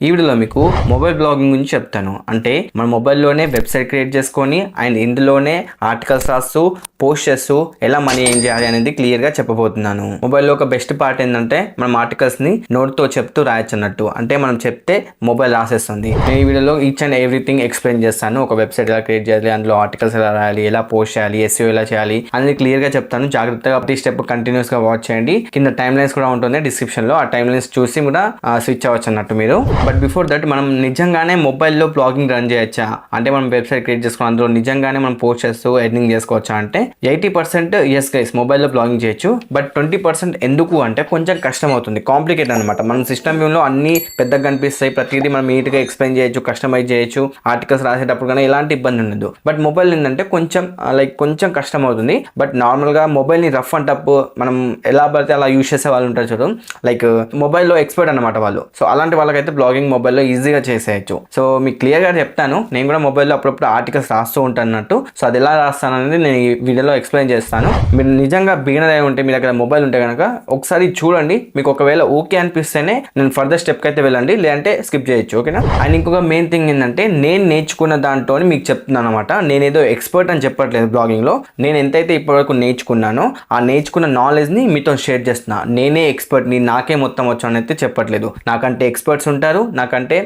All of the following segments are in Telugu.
ఈ వీడియోలో మీకు మొబైల్ బ్లాగింగ్ గురించి చెప్తాను. అంటే మన మొబైల్లోనే వెబ్సైట్ క్రియేట్ చేసుకొని అండ్ ఇందులోనే ఆర్టికల్స్ రాస్తూ పోస్ట్ చేస్తూ ఎలా మనీ ఏం చేయాలి అనేది క్లియర్గా చెప్పబోతున్నాను. మొబైల్లో ఒక బెస్ట్ పార్ట్ ఏంటంటే మనం ఆర్టికల్స్ని నోట్తో చెప్తూ రాయొచ్చు అన్నట్టు. అంటే మనం చెప్తే మొబైల్ రాసేస్తుంది. నేను ఈ వీడియోలో ఈచ్ అండ్ ఎవ్రీథింగ్ ఎక్స్ప్లెయిన్ చేస్తాను. ఒక వెబ్సైట్ ఎలా క్రియేట్ చేయాలి, అందులో ఆర్టికల్స్ ఎలా రాయాలి, ఎలా పోస్ట్ చేయాలి, ఎస్ఈఓ ఎలా చేయాలి అనేది క్లియర్గా చెప్తాను. జాగ్రత్తగా ప్రతి స్టెప్ కంటిన్యూస్గా వాచ్ చేయండి. కింద టైమ్ లైన్స్ కూడా ఉంటుంది డిస్క్రిప్షన్లో. ఆ టైమ్ లైన్స్ చూసి కూడా స్విచ్ అవ్వచ్చు అన్నట్టు మీరు. బట్ బిఫోర్ దట్ మనం నిజంగానే మొబైల్లో బ్లాగింగ్ రన్ చేయొచ్చా, అంటే మనం వెబ్సైట్ క్రియేట్ చేసుకుని అందులో నిజంగానే మనం పోస్ట్ చేస్తూ ఎర్నింగ్ చేసుకోవచ్చా అంటే 80% ఎస్ గైస్ మొబైల్లో బ్లాగింగ్ చేయొచ్చు. బట్ 20% ఎందుకు అంటే కొంచెం కష్టం అవుతుంది, కాంప్లికేట్ అనమాట. మనం సిస్టమ్ వ్యూలో అన్ని పెద్దగా కనిపిస్తాయి, ప్రతిదీ మనం నీట్గా ఎక్స్ప్లెయిన్ చేయొచ్చు, కస్టమైజ్ చేయొచ్చు, ఆర్టికల్స్ రాసేటప్పుడు కానీ ఎలాంటి ఇబ్బంది ఉండదు. బట్ మొబైల్ ఏంటంటే కొంచెం కష్టం అవుతుంది. బట్ నార్మల్గా మొబైల్ని రఫ్ అండ్ టఫ్ మనం ఎలా పడితే అలా యూజ్ చేసే వాళ్ళు ఉంటారు చూడు, మొబైల్లో ఎక్స్పర్ట్ అనమాట వాళ్ళు. సో అలాంటి వాళ్ళకైతే బ్లాగింగ్ మొబైల్లో ఈజీగా చేసేయచ్చు. సో మీకు క్లియర్గా చెప్తాను. నేను కూడా మొబైల్లో అప్పుడప్పుడు ఆర్టికల్స్ రాస్తూ ఉంటాను అన్నట్టు. సో అది ఎలా రాస్తాను అనేది నేను ఈ వీడియోలో ఎక్స్ప్లెయిన్ చేస్తాను. మీరు నిజంగా బిగినర్ అయి ఉంటే, మీ దగ్గర మొబైల్ ఉంటే కనుక ఒకసారి చూడండి. మీకు ఒకవేళ ఓకే అనిపిస్తేనే నేను ఫర్దర్ స్టెప్కి అయితే వెళ్ళండి, లేదంటే స్కిప్ చేయొచ్చు. ఓకేనా? అండ్ ఇంకొక మెయిన్ థింగ్ ఏంటంటే నేను నేర్చుకున్న దాంట్లో మీకు చెప్తున్నాను అనమాట. నేనేదో ఎక్స్పర్ట్ అని చెప్పట్లేదు బ్లాగింగ్లో. నేను ఎంతైతే ఇప్పటివరకు నేర్చుకున్నానో ఆ నేర్చుకున్న నాలెడ్జ్ని మీతో షేర్ చేస్తున్నా. నేనే ఎక్స్పర్ట్ని, నాకే మొత్తం వచ్చు అని అయితే చెప్పట్లేదు. నాకంటే ఎక్స్పర్ట్స్ ఉంటారు, నాకంటే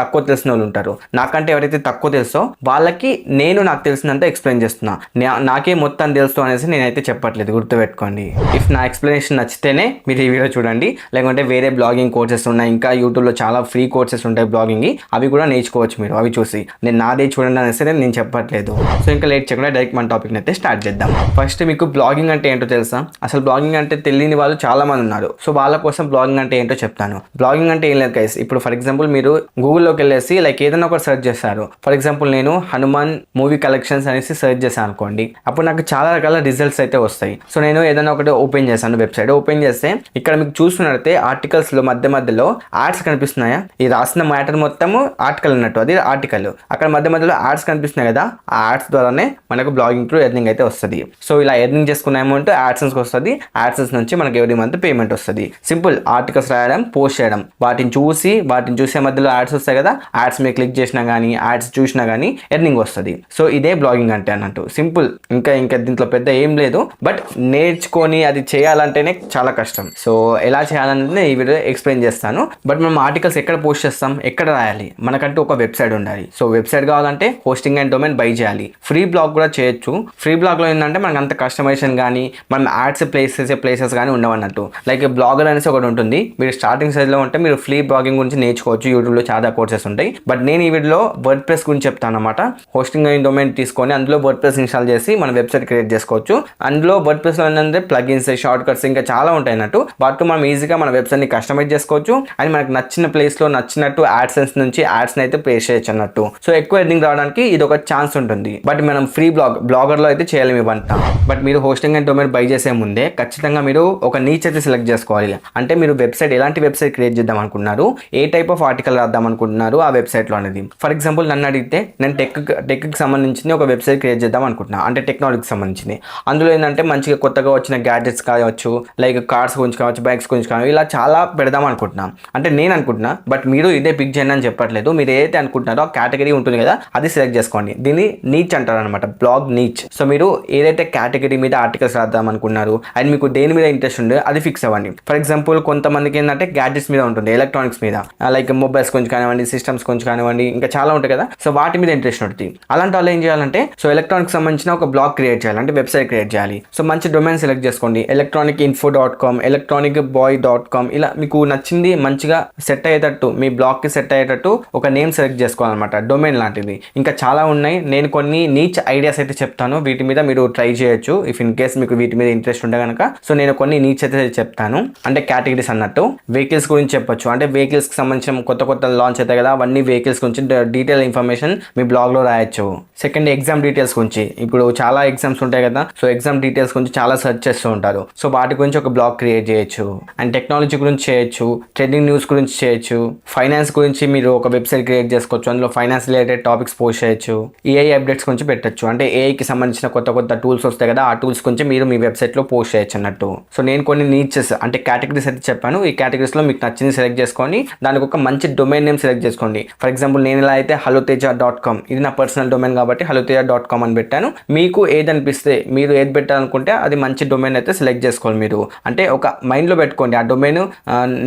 తక్కువ తెలిసిన వాళ్ళు ఉంటారు. నాకంటే ఎవరైతే తక్కువ తెలుసో వాళ్ళకి నాకు తెలిసినంత ఎక్స్ప్లెయిన్ చేస్తున్నా. నాకే మొత్తం తెలుసు అనేసి నేనైతే చెప్పట్లేదు, గుర్తుపెట్టుకోండి. ఇఫ్ నా ఎక్స్ప్లెనేషన్ నచ్చితేనే మీరు ఈ వీడియో చూడండి, లేకుంటే వేరే బ్లాగింగ్ కోర్సెస్ ఉన్నాయి, ఇంకా యూట్యూబ్లో చాలా ఫ్రీ కోర్సెస్ ఉంటాయి బ్లాగింగ్, అవి కూడా నేర్చుకోవచ్చు మీరు. అవి చూసి నేను నాదే చూడండి అనేసి నేను చెప్పట్లేదు. సో ఇంకా లేట్ చేయకుండా డైరెక్ట్ మన టాపిక్ అయితే స్టార్ట్ చేద్దాం. ఫస్ట్ మీకు బ్లాగింగ్ అంటే ఏంటో తెలుసా? అసలు బ్లాగింగ్ అంటే తెలియని వాళ్ళు చాలా మంది ఉన్నారు. సో వాళ్ళ కోసం బ్లాగింగ్ అంటే ఏంటో చెప్తాను. బ్లాగింగ్ అంటే ఏం లేదు గైస్. ఇప్పుడు ఫర్ ఎగ్జాంపుల్ మీరు గూగుల్లోకి వెళ్ళేసి ఏదైనా ఒకటి సెర్చ్ చేస్తారు. ఫర్ ఎగ్జాంపుల్ నేను హనుమాన్ మూవీ కలెక్షన్స్ అనేసి సెర్చ్ చేశాను అనుకోండి, అప్పుడు నాకు చాలా రకాల రిజల్ట్స్ అయితే వస్తాయి. సో నేను ఏదైనా ఒకటి ఓపెన్ చేశాను, వెబ్సైట్ ఓపెన్ చేస్తే ఇక్కడ మీకు చూస్తున్నట్టే ఆర్టికల్స్ లో మధ్యలో యాడ్స్ కనిపిస్తున్నాయా? ఈ రాసిన మ్యాటర్ మొత్తము ఆర్టికల్ అన్నట్టు, అది ఆర్టికల్. అక్కడ మధ్యలో యాడ్స్ కనిపిస్తున్నాయి కదా, ఆ యాడ్స్ ద్వారానే మనకు బ్లాగింగ్ త్రూ ఎర్నింగ్ అయితే వస్తుంది. సో ఇలా ఎర్నింగ్ చేసుకున్న అమౌంట్ యాడ్సెన్స్ వస్తుంది. యాడ్సెన్స్ నుంచి మనకి ఎవ్రీ మంత్ పేమెంట్ వస్తుంది. సింపుల్. ఆర్టికల్స్ రాయడం, పోస్ట్ చేయడం, వాటిని చూసే మధ్యలో యాడ్స్ వస్తాయి కదా, యాడ్స్ మీద క్లిక్ చేసినా కానీ యాడ్స్ చూసినా కానీ ఎర్నింగ్ వస్తుంది. సో ఇదే బ్లాగింగ్ అంటే అన్నట్టు. సింపుల్. ఇంకా దీంట్లో పెద్ద ఏం లేదు. బట్ నేర్చుకొని అది చేయాలంటేనే చాలా కష్టం. సో ఎలా చేయాలంటే ఈ వీడియో ఎక్స్ప్లెయిన్ చేస్తాను. బట్ మనం ఆర్టికల్స్ ఎక్కడ పోస్ట్ చేస్తాం, ఎక్కడ రాయాలి? మనకంటూ ఒక వెబ్సైట్ ఉండాలి. సో వెబ్సైట్ కావాలంటే హోస్టింగ్ అండ్ డొమైన్ బై చేయాలి. ఫ్రీ బ్లాగ్ కూడా చేయొచ్చు. ఫ్రీ బ్లాగ్లో ఏంటంటే మనకు అంత కస్టమైజేషన్ కానీ మనం యాడ్స్ ప్లేసెస్ కానీ ఉండవన్నట్టు. బ్లాగర్ అనేసి ఒకటి ఉంటుంది. మీరు స్టార్టింగ్ సైజ్లో ఉంటే మీరు ఫ్రీ బ్లాగింగ్ గురించి నేర్చుకోవచ్చు. యూట్యూబ్లో చాలా కోర్సెస్ ఉంటాయి. బట్ నేను ఈ వీడియోలో వర్డ్ ప్రెస్ గురించి చెప్తాను అనమాట. హోస్టింగ్ అండ్ డొమైన్ తీసుకొని అందులో వర్డ్ ప్రెస్ ఇన్స్టాల్ చేసి మన వెబ్సైట్ క్రియేట్ చేసుకోవచ్చు. అందులో వర్డ్ ప్రెస్లో ఏంటంటే ప్లగిన్స్, షార్ట్ కట్స్ ఇంకా చాలా ఉంటాయి అన్నట్టు. వాటితో మనం ఈజీగా మన వెబ్సైట్ని కస్టమైజ్ చేసుకోవచ్చు. అండ్ మనకు నచ్చిన ప్లేస్లో నచ్చినట్టు యాడ్సెన్స్ నుంచి యాడ్స్ని అయితే ప్లేస్ చేయొచ్చు అన్నట్టు. సో ఎక్కువ ఎర్నింగ్ రావడానికి ఇది ఒక ఛాన్స్ ఉంటుంది. బట్ మనం ఫ్రీ బ్లాగర్లో అయితే చేయలేము ఇవంతా. బట్ మీరు హోస్టింగ్ అండ్ డొమైన్ బై చేసే ముందే ఖచ్చితంగా మీరు ఒక నీచ్ అయితే సెలెక్ట్ చేసుకోవాలి. అంటే మీరు వెబ్సైట్ ఎలాంటి వెబ్సైట్ క్రియేట్ చేద్దాం అనుకుంటున్నారు, ఏ టైప్ ఆఫ్ ఆర్టికల్ రాద్దాం అనుకుంటున్నారు ఆ వెబ్సైట్లో అనేది. ఫర్ ఎగ్జాంపుల్ నన్ను అడిగితే నేను టెక్కి సంబంధించిన ఒక వెబ్సైట్ క్రియేట్ చేద్దాం అనుకుంటున్నాను, అంటే టెక్నాలజీకి సంబంధించింది. అందులో ఏంటంటే మంచిగా కొత్తగా వచ్చిన గ్యాడ్జెట్స్ కావచ్చు, కార్స్ గురించి కావచ్చు, బైక్స్ గురించి కావచ్చు, ఇలా చాలా పెడదాం అనుకుంటున్నాను. అంటే నేను అనుకుంటున్నా. బట్ మీరు ఇదే పిక్ చేయండి అని చెప్పట్లేదు. మీరు ఏదైతే అనుకుంటున్నారో ఆ కేటగిరీ ఉంటుంది కదా, అది సెలెక్ట్ చేసుకోండి. దీన్ని నీచ్ అంటారు అనమాట, బ్లాగ్ నీచ్. సో మీరు ఏదైతే కేటగిరీ మీద ఆర్టికల్స్ రాద్దాం అనుకున్నారు అండ్ మీకు దేని మీద ఇంట్రెస్ట్ ఉందో అది ఫిక్స్ అవ్వండి. ఫర్ ఎగ్జాంపుల్ కొంతమందికి ఏంటంటే గ్యాడ్జెట్స్ మీద ఉంటుంది, ఎలక్ట్రానిక్స్ మీద, మొబైల్స్ గురించి కానివ్వండి, సిస్టమ్స్ గురించి కానివ్వండి, ఇంకా చాలా ఉంటాయి కదా. సో వాటి మీద ఇంట్రెస్ట్ ఉంటుంది. అలాంటి వాళ్ళు ఏం చేయాలంటే ఎలక్ట్రానిక్స్ సంబంధించిన ఒక బ్లాగ్ క్రియేట్ చేయాలి, అంటే వెబ్సైట్ క్రియేట్ చేయాలి. సో మంచి డొమైన్ సెలెక్ట్ చేసుకోండి. electronicinfo.com, electronicboy.com, ఇలా మీకు నచ్చింది మంచిగా సెట్ అయ్యేటట్టు, మీ బ్లాగ్కి సెట్ అయ్యేటట్టు ఒక నేమ్ సెలెక్ట్ చేసుకోవాలన్నమాట, డొమైన్ లాంటిది. ఇంకా చాలా ఉన్నాయి. నేను కొన్ని నీచ్ ఐడియాస్ అయితే చెప్తాను, వీటి మీద మీరు ట్రై చేయొచ్చు ఇఫ్ ఇన్ కేస్ మీకు వీటి మీద ఇంట్రెస్ట్ ఉంటే కనుక. సో నేను కొన్ని నీచ్ అయితే చెప్తాను, అంటే కేటగిరీస్ అన్నట్టు. వెహికల్స్ గురించి చెప్పొచ్చు, అంటే వెహికల్స్కి సంబంధించిన కొత్త లాంచ్ అవుతాయి కదా, అవన్నీ వెహికల్స్ గురించి డీటెయిల్ ఇన్ఫర్మేషన్ మీ బ్లాగ్లో రాయొచ్చు. సెకండ్, ఎగ్జామ్ డీటెయిల్స్ గురించి. ఇప్పుడు చాలా ఎగ్జామ్స్ ఉంటాయి కదా, సో ఎగ్జామ్ డీటెయిల్స్ గురించి చాలా సెర్చ్ చేస్తూ ఉంటారు. సో వాటి గురించి ఒక బ్లాగ్ క్రియేట్ చేయొచ్చు. అండ్ టెక్నాలజీ గురించి చేయొచ్చు, ట్రెండింగ్ న్యూస్ గురించి చేయొచ్చు, ఫైనాన్స్ గురించి మీరు ఒక వెబ్సైట్ క్రియేట్ చేసుకోవచ్చు. అందులో ఫైనాన్స్ రిలేటెడ్ టాపిక్స్ పోస్ట్ చేయొచ్చు. ఏఐ అప్డేట్స్ గురించి పెట్టచ్చు, అంటే ఏఐకి సంబంధించిన కొత్త టూల్స్ వస్తాయి కదా, ఆ టూల్స్ గురించి మీరు మీ వెబ్సైట్లో పోస్ట్ చేయొచ్చు అన్నట్టు. సో నేను కొన్ని నీచెస్ అంటే కేటగిరీస్ అయితే చెప్పాను. ఈ కేటగిరీస్లో మీకు నచ్చింది సెలెక్ట్ చేసుకొని దానికి ఒక మంచి డొమైన్ నేమ్ సెలెక్ట్ చేసుకోండి. ఫర్ ఎగ్జాంపుల్ నేను ఇలా అయితే haloteja.com, ఇది నా పర్సనల్ డొమైన్ కాబట్టి haloteja.com అని పెట్టాను. మీకు ఏది అనిపిస్తే, మీరు ఏది పెట్టాలనుకుంటే అది మంచి డొమైన్ అయితే సెలెక్ట్ చేసుకోవాలి. మీరు అంటే ఒక మైండ్లో పెట్టుకోండి ఆ డొమైన్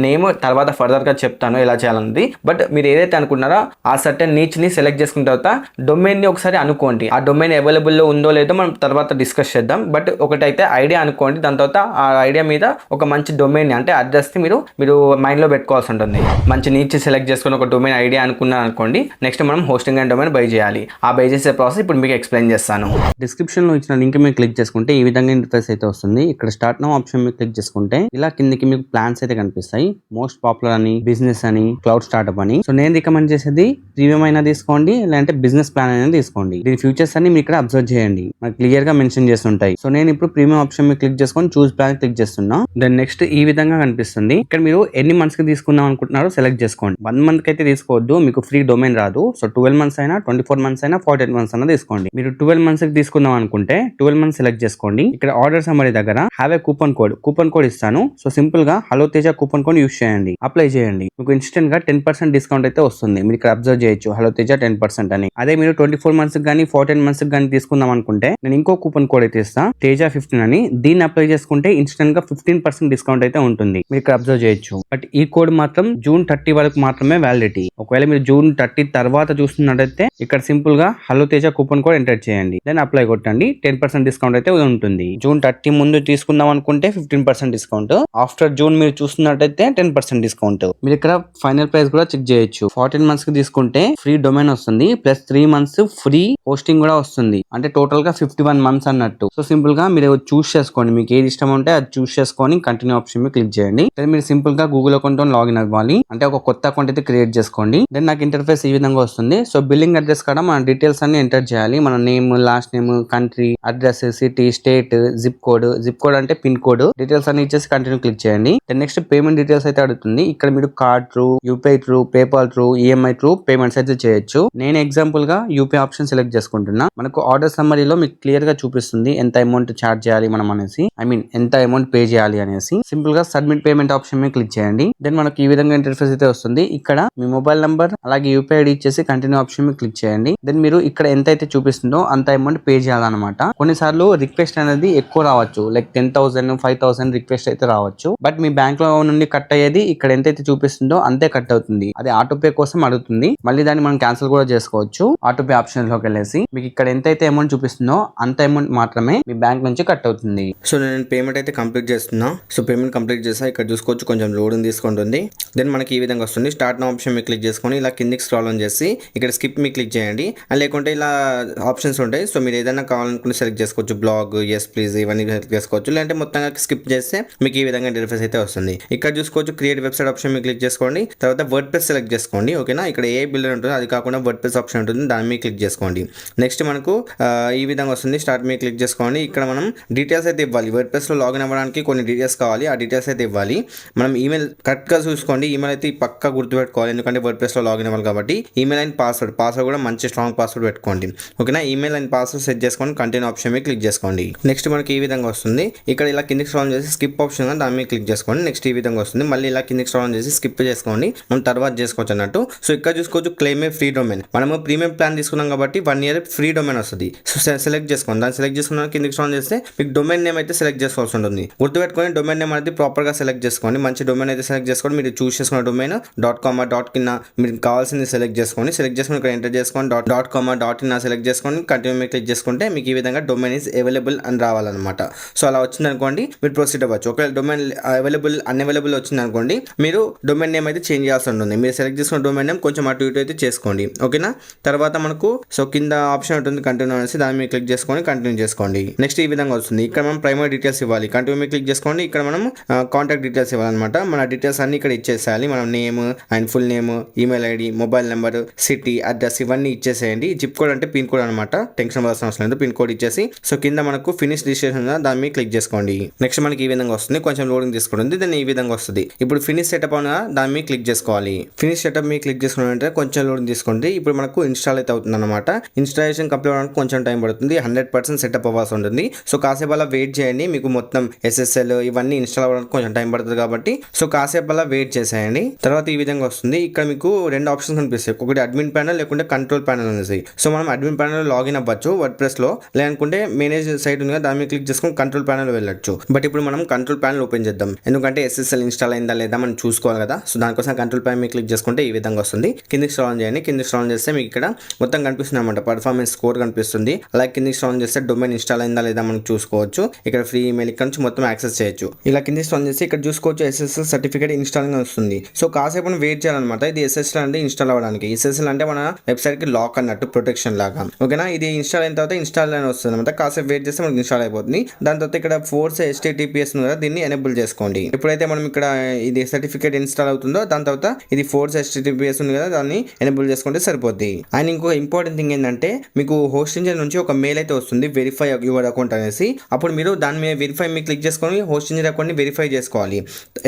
నేమ్, తర్వాత ఫర్దర్గా చెప్తాను ఎలా చేయాలన్నది. బట్ మీరు ఏదైతే అనుకున్నారో ఆ సర్టెన్ నీచ్ని సెలెక్ట్ చేసుకున్న తర్వాత డొమైన్ని ఒకసారి అనుకోండి. ఆ డొమైన్ అవైలబుల్లో ఉందో లేదో మనం తర్వాత డిస్కస్ చేద్దాం. బట్ ఒకటైతే ఐడియా అనుకోండి. దాని తర్వాత ఆ ఐడియా మీద ఒక మంచి డొమైన్ అంటే అడ్రస్ని మీరు మైండ్లో పెట్టుకోవాల్సి ఉంటుంది. మంచి నీచ్ సెలెక్ట్ చేసుకుని ఒక డొమైన్ ఐడియా అనుకున్నాను అనుకోండి. నెక్స్ట్ మనం హోస్టింగ్ అండ్ డొమైన్ బై చేయాలి. ఆ బై చేసే ప్రాసెస్ ఇప్పుడు మీకు ఎక్స్ప్లెయిన్ చేస్తాను. డిస్క్రిప్షన్లో ఇచ్చిన లింక్ మీరు క్లిక్ చేసుకుంటే ఈ విధంగా ఇంటర్ఫేస్ అయితే వస్తుంది. ఇక్కడ స్టార్ట్ నౌ ఆప్షన్ మీద క్లిక్ చేసుకుంటే ఇలా కిందికి మీకు ప్లాన్స్ అయితే కనిపిస్తాయి. మోస్ట్ పాపులర్ అని, బిజినెస్ అని, క్లౌడ్ స్టార్ట్అప్ అని. సో నేను రికమెండ్ చేసేది ప్రీమియం అయినా తీసుకోండి, లేదంటే బిజినెస్ ప్లాన్ అయినా తీసుకోండి. దీని ఫ్యూచర్స్ అన్ని మీరు ఇక్కడ అబ్జర్వ్ చేయండి, మనకి క్లియర్ గా మెన్షన్ చేస్తుంటాయి. సో నేను ఇప్పుడు ప్రీమియం ఆప్షన్ మీద క్లిక్ చేసుకొని చూస్ ప్లాన్ క్లిక్ చేస్తున్నా. దెన్ నెక్స్ట్ ఈ విధంగా కనిపిస్తుంది. ఇక్కడ మీరు ఎన్ని మంత్స్ కి తీసుకుందాం అనుకుంటున్నారో సెలెక్ట్ చేసుకోండి. 1 మంత్ కి అయితే తీసుకోవద్దు, మీకు ఫ్రీ డొమైన్ రాదు. సో 12 మంత్స్ అయినా, 24 మంత్స్ అయినా, 48 మంత్స్ అయినా తీసుకోండి. మీరు 12 మంత్స్ కి తీసుకుందాం అనుకుంటే 12 మంత్స్ సెలెక్ట్ చేసుకోండి. ఇక్కడ ఆర్డర్ సమ్మరీ దగ్గర హ్యావ్ ఏ కూపన్ కోడ్ ఇస్తాను. సో సింపుల్ గా హలోతేజ కూపన్ కోడ్ యూస్ చేయండి, అప్లై చేయండి. మీకు ఇన్స్టెంట్ గా 10% డిస్కౌంట్ అయితే వస్తుంది. మీరు ఇక్కడ అబ్జర్వ్ చేయొచ్చు హలోతేజ 10% అని. అదే మీరు 24 మంత్స్ కానీ 14 మంత్స్ కానీ తీసుకుందాం అనుకుంటే నేను ఇంకో కూపన్ కోడ్ అయితే ఇస్తా, తేజ 15 అని. దీన్ని అప్లై చేసుకుంటే ఇన్స్టెంట్ గా 15% డిస్కౌంట్ అయితే ఉంటుంది. మీరు ఇక్కడ అబ్జర్వ్ చేయొచ్చు. బట్ ఈ కోడ్ మాత్రం June 30 వరకు మాత్రమే వ్యాలిడిటీ. ఒకవేళ మీరు June 30 తర్వాత చూస్తున్నట్టయితే ఇక్కడ సింపుల్ గా హలోతేజ కూపన్ కోడ్ ఎంటర్ చేయండి, దెన్ అప్లై కొట్టండి. 10% డిస్కౌంట్ అయితే ఉంటుంది. June 30 ముందు తీసుకుందాం అనుకుంటే 15% డిస్కౌంట్, ఆఫ్టర్ జూన్ మీరు చూస్తున్నట్టయితే 10% డిస్కౌంట్. మీరు ఇక్కడ ఫైనల్ ప్రైస్ కూడా చెక్ చేయొచ్చు. 14 మంత్స్ కి తీసుకుంటే ఫ్రీ డొమైన్ వస్తుంది, ప్లస్ 3 మంత్స్ ఫ్రీ హోస్టింగ్ కూడా వస్తుంది. అంటే టోటల్ గా 51 మంత్స్ అన్నట్టు. సో సింపుల్ గా మీరు చూస్ చేసుకోండి, మీకు ఏది ఇష్టం ఉంటే అది చూస్ చేసుకొని కంటిన్యూ ఆప్షన్ మీద క్లిక్ చేయండి. దెన్ మీరు సింపుల్ గా గూగుల్ అకౌంట్ తో లాగిన్ అవ్వాలి, అంటే ఒక కొత్త అకౌంట్ అయితే క్రియేట్ చేసుకోండి. దెన్ నాకు ఇంటర్ఫేస్ ఈ విధంగా వస్తుంది. సో బిల్లింగ్ అడ్రస్ కూడా మన డీటెయిల్స్ అన్ని ఎంటర్ చేయాలి. మన name, last name, country, address, city, state, zip code అంటే పిన్ కోడ్ డీటెయిల్స్ అన్ని ఇచ్చేసి కంటిన్యూ క్లిక్ చేయండి. దెన్ నెక్స్ట్ పేమెంట్ డీటెయిల్స్ అయితే అడుగుతుంది. ఇక్కడ మీరు card through, UPI through, PayPal through, EMI through payments అయితే చేయొచ్చు. నేను ఎగ్జాంపుల్ గా యూపీఐ ఆప్షన్ సెలెక్ట్ చేసుకుంటున్నా. మనకు ఆర్డర్ సమ్మరీలో మీకు క్లియర్ గా చూపిస్తుంది ఎంత అమౌంట్ చార్జ్ చేయాలి మనం అనేసి, ఎంత అమౌంట్ పే చేయాలి అనేసి. సింపుల్ గా సబ్మిట్ పేమెంట్ ఆప్షన్ మీద క్లిక్ చేయండి. దెన్ మనకు ఈ విధంగా ఇంటర్ఫేస్ అయితే వస్తుంది. ఇక్కడ మీ మొబైల్ నంబర్ అలాగే యూపీఐ ఐడి ఇచ్చేసి కంటిన్యూ ఆప్షన్ మీద క్లిక్ చేయండి. దెన్ మీరు ఇక్కడ ఎంత అయితే చూపిస్తుందో అంత అమౌంట్ పే చేయాలన్నమాట. కొన్నిసార్లు రిక్వెస్ట్ అనేది ఎక్కువ రావచ్చు, లైక్ 10,000, 5,000 రిక్వెస్ట్ అయితే రావచ్చు. బట్ మీ బ్యాంక్ లో నుండి కట్ అయ్యేది ఇక్కడ ఎంతైతే చూపిస్తుందో అంతే కట్ అవుతుంది. అది ఆటోపే కోసం అడుగుతుంది. మళ్ళీ దాన్ని మనం క్యాన్సిల్ కూడా చేసుకోవచ్చు. ఆటోపే ఆప్షన్ లోకి వెళ్ళేసి మీకు ఇక్కడ ఎంతైతే అమౌంట్ చూపిస్తుందో అంత అమౌంట్ మాత్రమే మీ బ్యాంక్ నుంచి కట్ అవుతుంది. సో నేను పేమెంట్ అయితే కంప్లీట్ చేస్తున్నా. సో పేమెంట్ కంప్లీట్ చేసా. ఇక్కడ చూసుకోవచ్చు కొంచెం లోడింగ్ తీసుకుంటుంది. దెన్ మనకి ఈ విధంగా వస్తుంది. స్టార్ట్ నౌ ఆప్షన్ మీద క్లిక్ చేసుకొని ఇలా కిందికి స్క్రాల్ ఆన్ చేసి ఇక్కడ స్కిప్ మీ క్లిక్ చేయండి. లేకుంటే ఇలా ఆప్షన్స్ ఉంటాయి. సో మీరు ఏదైనా కావాలనుకుంటే సెలెక్ట్ చేసుకోవచ్చు. బ్లాగ్, ఎస్ ప్లీజ్, ఇవన్నీ సెలెక్ట్ చేసుకోవచ్చు. లేదంటే మొత్తంగా స్కిప్ చేస్తే మీకు ఈ విధంగా ఇంటర్ఫేస్ అయితే వస్తుంది. ఇక్కడ చూసుకోవచ్చు క్రియేట్ వెబ్సైట్ ఆప్షన్ మీద క్లిక్ చేసుకోండి. తర్వాత వర్డ్ ప్రెస్ సెలెక్ట్ చేసుకోండి. ఓకేనా, ఇక్కడ ఏ బిల్డర్ ఉంటుంది అది కాకుండా వర్డ్ ప్రెస్ ఆప్షన్ ఉంటుంది, దాని మీద క్లిక్ చేసుకోండి. నెక్స్ట్ మనకు ఈ విధంగా వస్తుంది. స్టార్ట్ మీద క్లిక్ చేసుకోండి. ఇక్కడ మనం డీటెయిల్స్ అయితే ఇవ్వాలి. వర్డ్ ప్రెస్ లో లాగిన్ అవ్వడానికి కొన్ని డీటెయిల్స్ కావాలి, ఆ డీటెయిల్స్ అయితే ఇవ్వాలి. మనం ఈమెయిల్ కరెక్ట్ గా చూసుకోండి. ఈమెయిల్ అయితే పక్కా గుర్తుపెట్టుకోవాలి, ఎందుకంటే వర్డ్ ప్రెస్ లో లాగిన్ అవ్వాలి కాబట్టి. ఈమెయిల్ అండ్ పాస్వర్డ్ కూడా మంచి స్ట్రాంగ్ పాస్వర్డ్ పెట్టుకోండి. ఓకేనా, ఈమెయిల్ అండ్ పాస్వర్డ్ సెట్ చేసుకొని కంటిన్యూ ఆప్షన్ మీద క్లిక్ చేసుకోండి. నెక్స్ట్ మనకి ఈ విధంగా వస్తుంది. ఇక్కడ ఇలా కిందికి స్క్రాల్ చేసి స్కిప్ ఆప్షన్ దాని మీద క్లిక్ చేసుకోండి. నెక్స్ట్ ఈ విధంగా వస్తుంది. మళ్ళీ ఇలా కిందికి స్క్రాల్ చేసి స్కిప్ చేసుకోండి, మనం తర్వాత చేసుకోవచ్చు అన్నట్టు. సో ఇక్కడ చూసుకోవచ్చు క్లెయిమ్ ఏ ఫ్రీ డొమైన్. మనము ప్రీమియం ప్లాన్ తీసుకున్నాం కాబట్టి 1 year ఫ్రీ డొమైన్ వస్తుంది. సో సెలెక్ట్ చేసుకోండి. దాన్ని సెలెక్ట్ చేసుకున్న కిందికి స్క్రాల్ చేస్తే మీకు డొమైన్ నేమ్ అయితే సెలెక్ట్ చేసుకోవాల్సి ఉంటుంది. గుర్తుపెట్టుకొని డొమైన్ నేమ్ అనేది ప్రాపర్ గా సెలెక్ట్ చేసుకోండి. మంచి డొమైన్ అయితే సెలెక్ట్ చేసుకోండి. మీరు చూస్ చేసుకున్న డొమైన్ .com, .in మీకు కావాల్సింది సెలెక్ట్ చేసుకోండి. సెలెక్ట్ చేసుకుని ఇక్కడ ఎంటర్ చేసుకోండి. .com, .in సెలెక్ట్ చేసుకొని కంటిన్యూ మీద క్లిక్ చేసుకుంటే మీకు ఈ విధంగా డొమైన్ ఈజ్ అవైలబుల్ అని రావాలన్నమాట. సో అలా వచ్చింది అనుకోండి మీరు ప్రొసీడ్ అవ్వచ్చు. ఒకవేళ డొమైన్ అన్అవైలబుల్ వచ్చింది అనుకోండి, మీరు డొమైన్ నేమ్ అయితే చేంజ్ చేయాల్సి ఉంటుంది. మీరు సెలెక్ట్ చేసుకున్న డొమైన్ నేమ్ కొంచెం అటు ఇటు అయితే చేసుకోండి. ఓకేనా, తర్వాత మనకు సో కింద ఆప్షన్ ఉంటుంది కంటిన్యూ అనేసి, దాని మీద క్లిక్ చేసుకొని కంటిన్యూ చేసుకోండి. నెక్స్ట్ ఈ విధంగా వస్తుంది. ఇక్కడ మనం ప్రైమరీ డీటెయిల్స్ ఇవ్వాలి. కంటిన్యూ మీద క్లిక్ చేసుకోండి. ఇక్కడ మనం కాంటాక్ట్ డీటెయిల్స్ ఇవ్వాలన్నమాట. మన డీటెయిల్స్ అన్ని ఇక్కడ ఇచ్చేసేయాలి. మనం name and full name, email ID, mobile number, city, address ఇవన్నీ ఇచ్చేసేయండి. జిప్ కోడ్ అంటే పిన్ కోడ్ అనమాట, టెన్షన్ అవ్వాల్సిన అవసరం లేదు. పిన్ కోడ్ ఇచ్చేసి సో కింద మనకు ఫినిష్ రిజిస్ట్రేషన్ దాని మీద క్లిక్ చేసుకోండి. నెక్స్ట్ మనకి ఈ విధంగా వస్తుంది. కొంచెం లోడింగ్ తీసుకుంటుంది. దాన్ని ఈ విధంగా వస్తుంది. ఇప్పుడు ఫినిష్ సెటప్ అన్న దాని మీద క్లిక్ చేసుకోవాలి. ఫినిష్ సెటప్ మీద క్లిక్ చేసుకుంటే కొంచెం లోడింగ్ తీసుకుంటే ఇప్పుడు మనకు ఇన్స్టాల్ అయితే అవుతుంది అనమాట. ఇన్స్టాలేషన్ కంప్లీట్ అవ్వడానికి కొంచెం టైం పడుతుంది. 100% సెటప్ అవ్వాల్సి ఉంటుంది. సో కాసేపు అలా వెయిట్ చేయండి. మీకు మొత్తం SSL ఇవన్నీ ఇన్స్టాల్ అవ్వడానికి కొంచెం టైం పడుతుంది కాబట్టి సో కాసేపు అలా వెయిట్ చేసేయండి. తర్వాత తర్వాత ఈ విధంగా వస్తుంది. ఇక్కడ మీకు 2 ఆప్షన్స్ కనిపిస్తాయి, ఒకటి అడ్మిన్ ప్యానల్ లేకుంటే కంట్రోల్ ప్యానల్ అనేసి. సో మనం అడ్మిన్ ప్యానల్ లాగిన్ అవ్వచ్చు వర్డ్ప్రెస్లో, లేకుంటే మేనేజ్ సైట్ ఉంది కదా దాని మీద క్లిక్ చేసుకొని కంట్రోల్ ప్యానల్ వెళ్ళొచ్చు. బట్ ఇప్పుడు మనం కంట్రోల్ ప్యానల్ ఓపెన్ చేద్దాం, ఎందుకంటే SSL ఇన్స్టాల్ అయిందా లేదా మనం చూసుకోవాలి కదా. సో దానికోసం కంట్రోల్ ప్యానల్ మీద క్లిక్ చేసుకుంటే ఈ విధంగా వస్తుంది. కిందికి స్క్రాల్ చేయండి. కిందికి స్క్రాల్ చేస్తే మీకు ఇక్కడ మొత్తం కనిపిస్తుంది అనమాట, పర్ఫార్మెన్స్ స్కోర్ కనిపిస్తుంది. అలాగే కిందికి స్క్రాల్ చేస్తే డొమైన్ ఇన్స్టాల్ అయిందా లేదా మనం చూసుకోవచ్చు. ఇక్కడ ఫ్రీ ఈమెయిల్ ఇక్కడ నుంచి మొత్తం యాక్సెస్ చేయొచ్చు. ఇలా కిందికి స్క్రాల్ చేసి ఇక్కడ చూసుకోవచ్చు SSL సర్టిఫికేట్ ఇన్స్టాలింగ్ వస్తుంది. సో కాసేపు వెయిట్ చేయాలన్నమాట. ఇది SSL అంటే ఇన్స్టాల్ అవ్వడానికి. SSL అంటే మన వెబ్సైట్ కి లాక్ అన్నట్టు, ప్రొటెక్షన్ లాగా. ఓకేనా, ఇది ఇన్స్టాల్ అయిన తర్వాత ఇన్స్టాల్ అని వస్తుంది అనమాట. కాసేపు వెయిట్ చేస్తే మనకి ఇన్స్టాల్ అయిపోతుంది. దాని తర్వాత ఇక్కడ ఫోర్స్ HTTPS కదా, దీన్ని ఎనేబుల్ చేసుకోండి. ఎప్పుడైతే మనం ఇక్కడ ఇది సర్టిఫికేట్ ఇన్స్టాల్ అవుతుందో దాని తర్వాత ఇది ఫోర్స్ HTTPS ఉంది కదా, దాన్ని ఎనేబుల్ చేసుకుంటే సరిపోద్ది. అండ్ ఇంకో ఇంపార్టెంట్ థింగ్ ఏంటంటే మీకు హోస్ట్ ఇంజిన్ నుంచి ఒక మెయిల్ అయితే వస్తుంది, వెరిఫై యువర్ అకౌంట్ అనేసి. అప్పుడు మీరు దాని మీద వెరిఫై మీద క్లిక్ చేసుకొని హోస్ట్ ఇంజిన్ అకౌంట్ని వెరిఫై చేసుకోవాలి.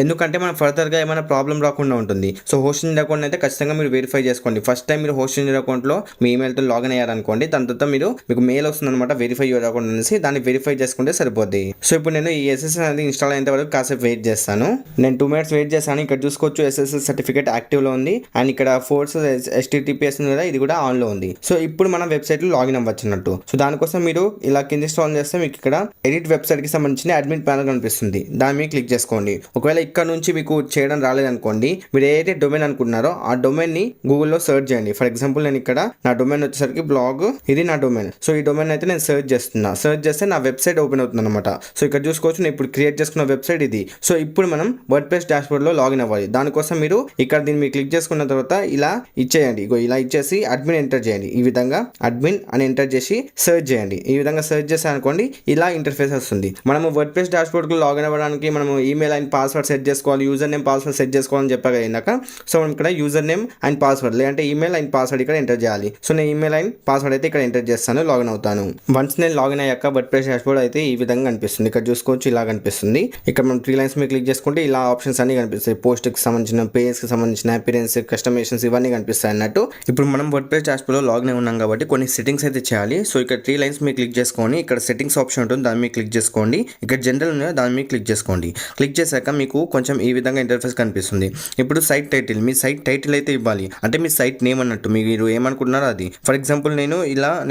ఎందుకంటే మనం ఫర్దర్గా ఏమైనా ప్రాబ్లం రాకుండా ఉంటుంది. సో హోస్ట్ ఇంజిన్ అకౌంట్ అయితే ఖచ్చితంగా మీరు వెరిఫై చేసుకోండి. ఫస్ట్ టైం మీరు హోస్ట్ ఇంజిన్ అకౌంట్లో మీ ఈమెయిల్తో లాగిన్ అయ్యారనుకోండి, దాని తర్వాత మీకు మెయిల్ వస్తుంది అనమాట, వెరిఫై యువర్ అకౌంట్ అనేసి. దాన్ని వెరిఫై చేసుకుంటే సరిపోద్ది. సో ఇప్పుడు నేను ఈ SSL అనేది ఇన్స్టాల్ అయినంత వరకు కాసేపు వెయిట్ చేస్తాను. నేను 2 minutes వెయిట్ చేస్తాను. ఇక్కడ చూసుకోవచ్చు SSL సర్టిఫికేట్ యాక్టివ్లో ఉంది. అండ్ ఇక్కడ ఫోర్స్ HTTPS ఉంది కదా, ఇది కూడా ఆన్లో ఉంది. సో ఇప్పుడు మనం వెబ్సైట్లో లాగిన్ అవ్వచ్చినట్టు. సో దానికోసం మీరు ఇలా కింద స్క్రాల్ చేస్తే మీకు ఇక్కడ ఎడిట్ వెబ్సైట్కి సంబంధించిన అడ్మిన్ ప్యానల్ కనిపిస్తుంది, దాని మీద క్లిక్ చేసుకోండి. ఒకవేళ ఇక్కడ నుంచి మీకు చేయడం రాలేదనుకోండి, మీరు ఏదైతే డొమైన్ అనుకుంటున్నారో ఆ డొమైన్ని గూగుల్లో సెర్చ్ చేయండి. ఫర్ ఎగ్జాంపుల్ నేను ఇక్కడ నా డొమైన్ వచ్చేసరికి బ్లాగ్, ఇది నా డొమైన్. సో ఈ డొమైన్ అయితే నేను సెర్చ్ చేస్తున్నా. సెర్చ్ చేస్తే నా వెబ్సైట్ ఓపెన్ అవుతుంది అనమాట. సో ఇక్కడ చూసుకోవచ్చు నేను ఇప్పుడు క్రియేట్ చేసుకున్న వెబ్సైట్ ఇది. సో ఇప్పుడు మనం వర్డ్ప్రెస్ డాష్బోర్డ్లో లాగిన్ అవ్వాలి. దానికోసం మీరు ఇక్కడ దీన్ని మీరు క్లిక్ చేసుకున్న తర్వాత ఇలా ఇచ్చేయండి. ఇలా ఇచ్చేసి అడ్మిన్ ఎంటర్ చేయండి. ఈ విధంగా అడ్మిన్ అని ఎంటర్ చేసి సెర్చ్ చేయండి. ఈ విధంగా సెర్చ్ చేస్తే అనుకోండి ఇలా ఇంటర్ఫేస్ వస్తుంది. మనము వర్డ్ప్రెస్ డాష్బోర్డ్కి లాగిన్ అవ్వడానికి మనము ఈమెయిల్ అండ్ పాస్వర్డ్ సెట్ చేసుకోవాలి, యూజర్ నేమ్ పాస్వర్డ్ సెట్ చేసుకోవాలని చెప్పగా అయినాక సో మనం ఇక్కడ యూజర్ నేమ్ అండ్ పాస్వర్డ్ లేదంటే ఈమెయిల్ అండ్ పాస్వర్డ్ ఇక్కడ ఎంటర్ చేయాలి. సో నేను ఈమెయిల్ అండ్ పాస్వర్డ్ అయితే ఇక్కడ ఎంటర్ చేస్తాను, లాగిన్ అవుతాను. వన్స్ నేను లాగిన్ అయ్యాక వర్డ్ప్రెస్ డాష్బోర్డ్ అయితే ఈ విధంగా కనిపిస్తుంది. ఇక్కడ చూసుకోవచ్చు ఇలా కనిపిస్తుంది. ఇక్కడ మనం 3 lines మీద క్లిక్ చేసుకుంటే ఇలా ఆప్షన్స్ అన్ని కనిపిస్తాయి. పోస్ట్కి సంబంధించిన, పేజ్కి సంబంధించిన, అపిరెన్స్, కస్టమైజేషన్స్ ఇవన్నీ కనిపిస్తాయి అన్నట్టు. ఇప్పుడు మనం వర్డ్ప్రెస్ డాష్బోర్డ్లో లాగిన్ అయి ఉన్నాం కాబట్టి కొన్ని సెట్టింగ్స్ అయితే చేయాలి. సో ఇక్కడ 3 lines మీద క్లిక్ చేసుకొని ఇక్కడ సెట్టింగ్స్ ఆప్షన్ ఉంటుంది, దాని మీద క్లిక్ చేసుకోండి. ఇక్కడ జనరల్ ఉంది దాని మీద క్లిక్ చేసుకోండి. క్లిక్ చేశాక మీకు కొంచెం ఈ విధంగా ఇంటర్ఫేస్ కనిపిస్తుంది. ఇప్పుడు సైట్ టైటిల్, మీ సైట్ టైటిల్ అయితే ఇవ్వాలి, అంటే మీ సైట్ నేమ్ అన్నట్టు, మీరు ఏమనుకుంటున్నారో అది. ఫర్ ఎగ్జాంపుల్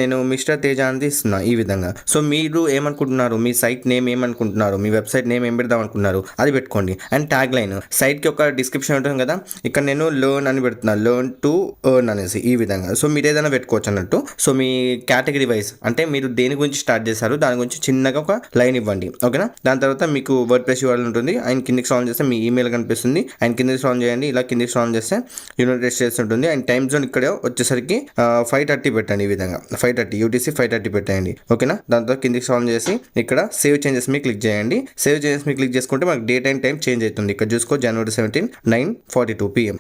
నేను మిస్టర్ తేజ అని ఇస్తున్నా ఈ విధంగా. సో మీరు ఏమనుకుంటున్నారు, మీ సైట్ నేమ్ ఏమనుకుంటున్నారు, మీ వెబ్సైట్ నేమ్ ఏం పెడదాం అనుకున్నారు అది పెట్టుకోండి. అండ్ ట్యాగ్ లైన్, సైట్కి ఒక డిస్క్రిప్షన్ ఉంటుంది కదా, ఇక్కడ నేను లెర్న్ అని పెడుతున్నా, లెర్న్ టు ఎర్న్ అనేసి ఈ విధంగా. సో మీరు ఏదైనా పెట్టుకోవచ్చు అన్నట్టు. సో మీ కేటగిరీ వైజ్ అంటే మీరు దేని గురించి స్టార్ట్ చేశారు దాని గురించి చిన్నగా ఒక లైన్ ఇవ్వండి, ఓకేనా. దాని తర్వాత మీకు వర్డ్ప్రెస్ URL ఉంటుంది. అండ్ కిందికి స్క్రాల్ చేస్తే మీ ఈమెయిల్ కనిపిస్తుంది. అండ్ కిందికి స్క్రాల్ చేయండి. ఇలా కిందికి స్క్రాల్ చేస్తే యునైటెడ్ స్టేట్స్ ఉంటుంది. అండ్ టైమ్ జోన్ ఇక్కడ వచ్చేసరికి 5:30 పెట్టండి. ఈ విధంగా 5:30 UTC 5:30 పెట్టండి, ఓకేనా. దాంతో కిందికి స్క్రాల్ చేసి ఇక్కడ సేవ్ చేంజెస్ మీద క్లిక్ చేయండి. సేవ్ చేంజెస్ మీద క్లిక్ చేసుకుంటే మనకి డేట్ అండ్ టైం చేంజ్ అవుతుంది. ఇక్కడ చూసుకో January 17, 9:42 PM,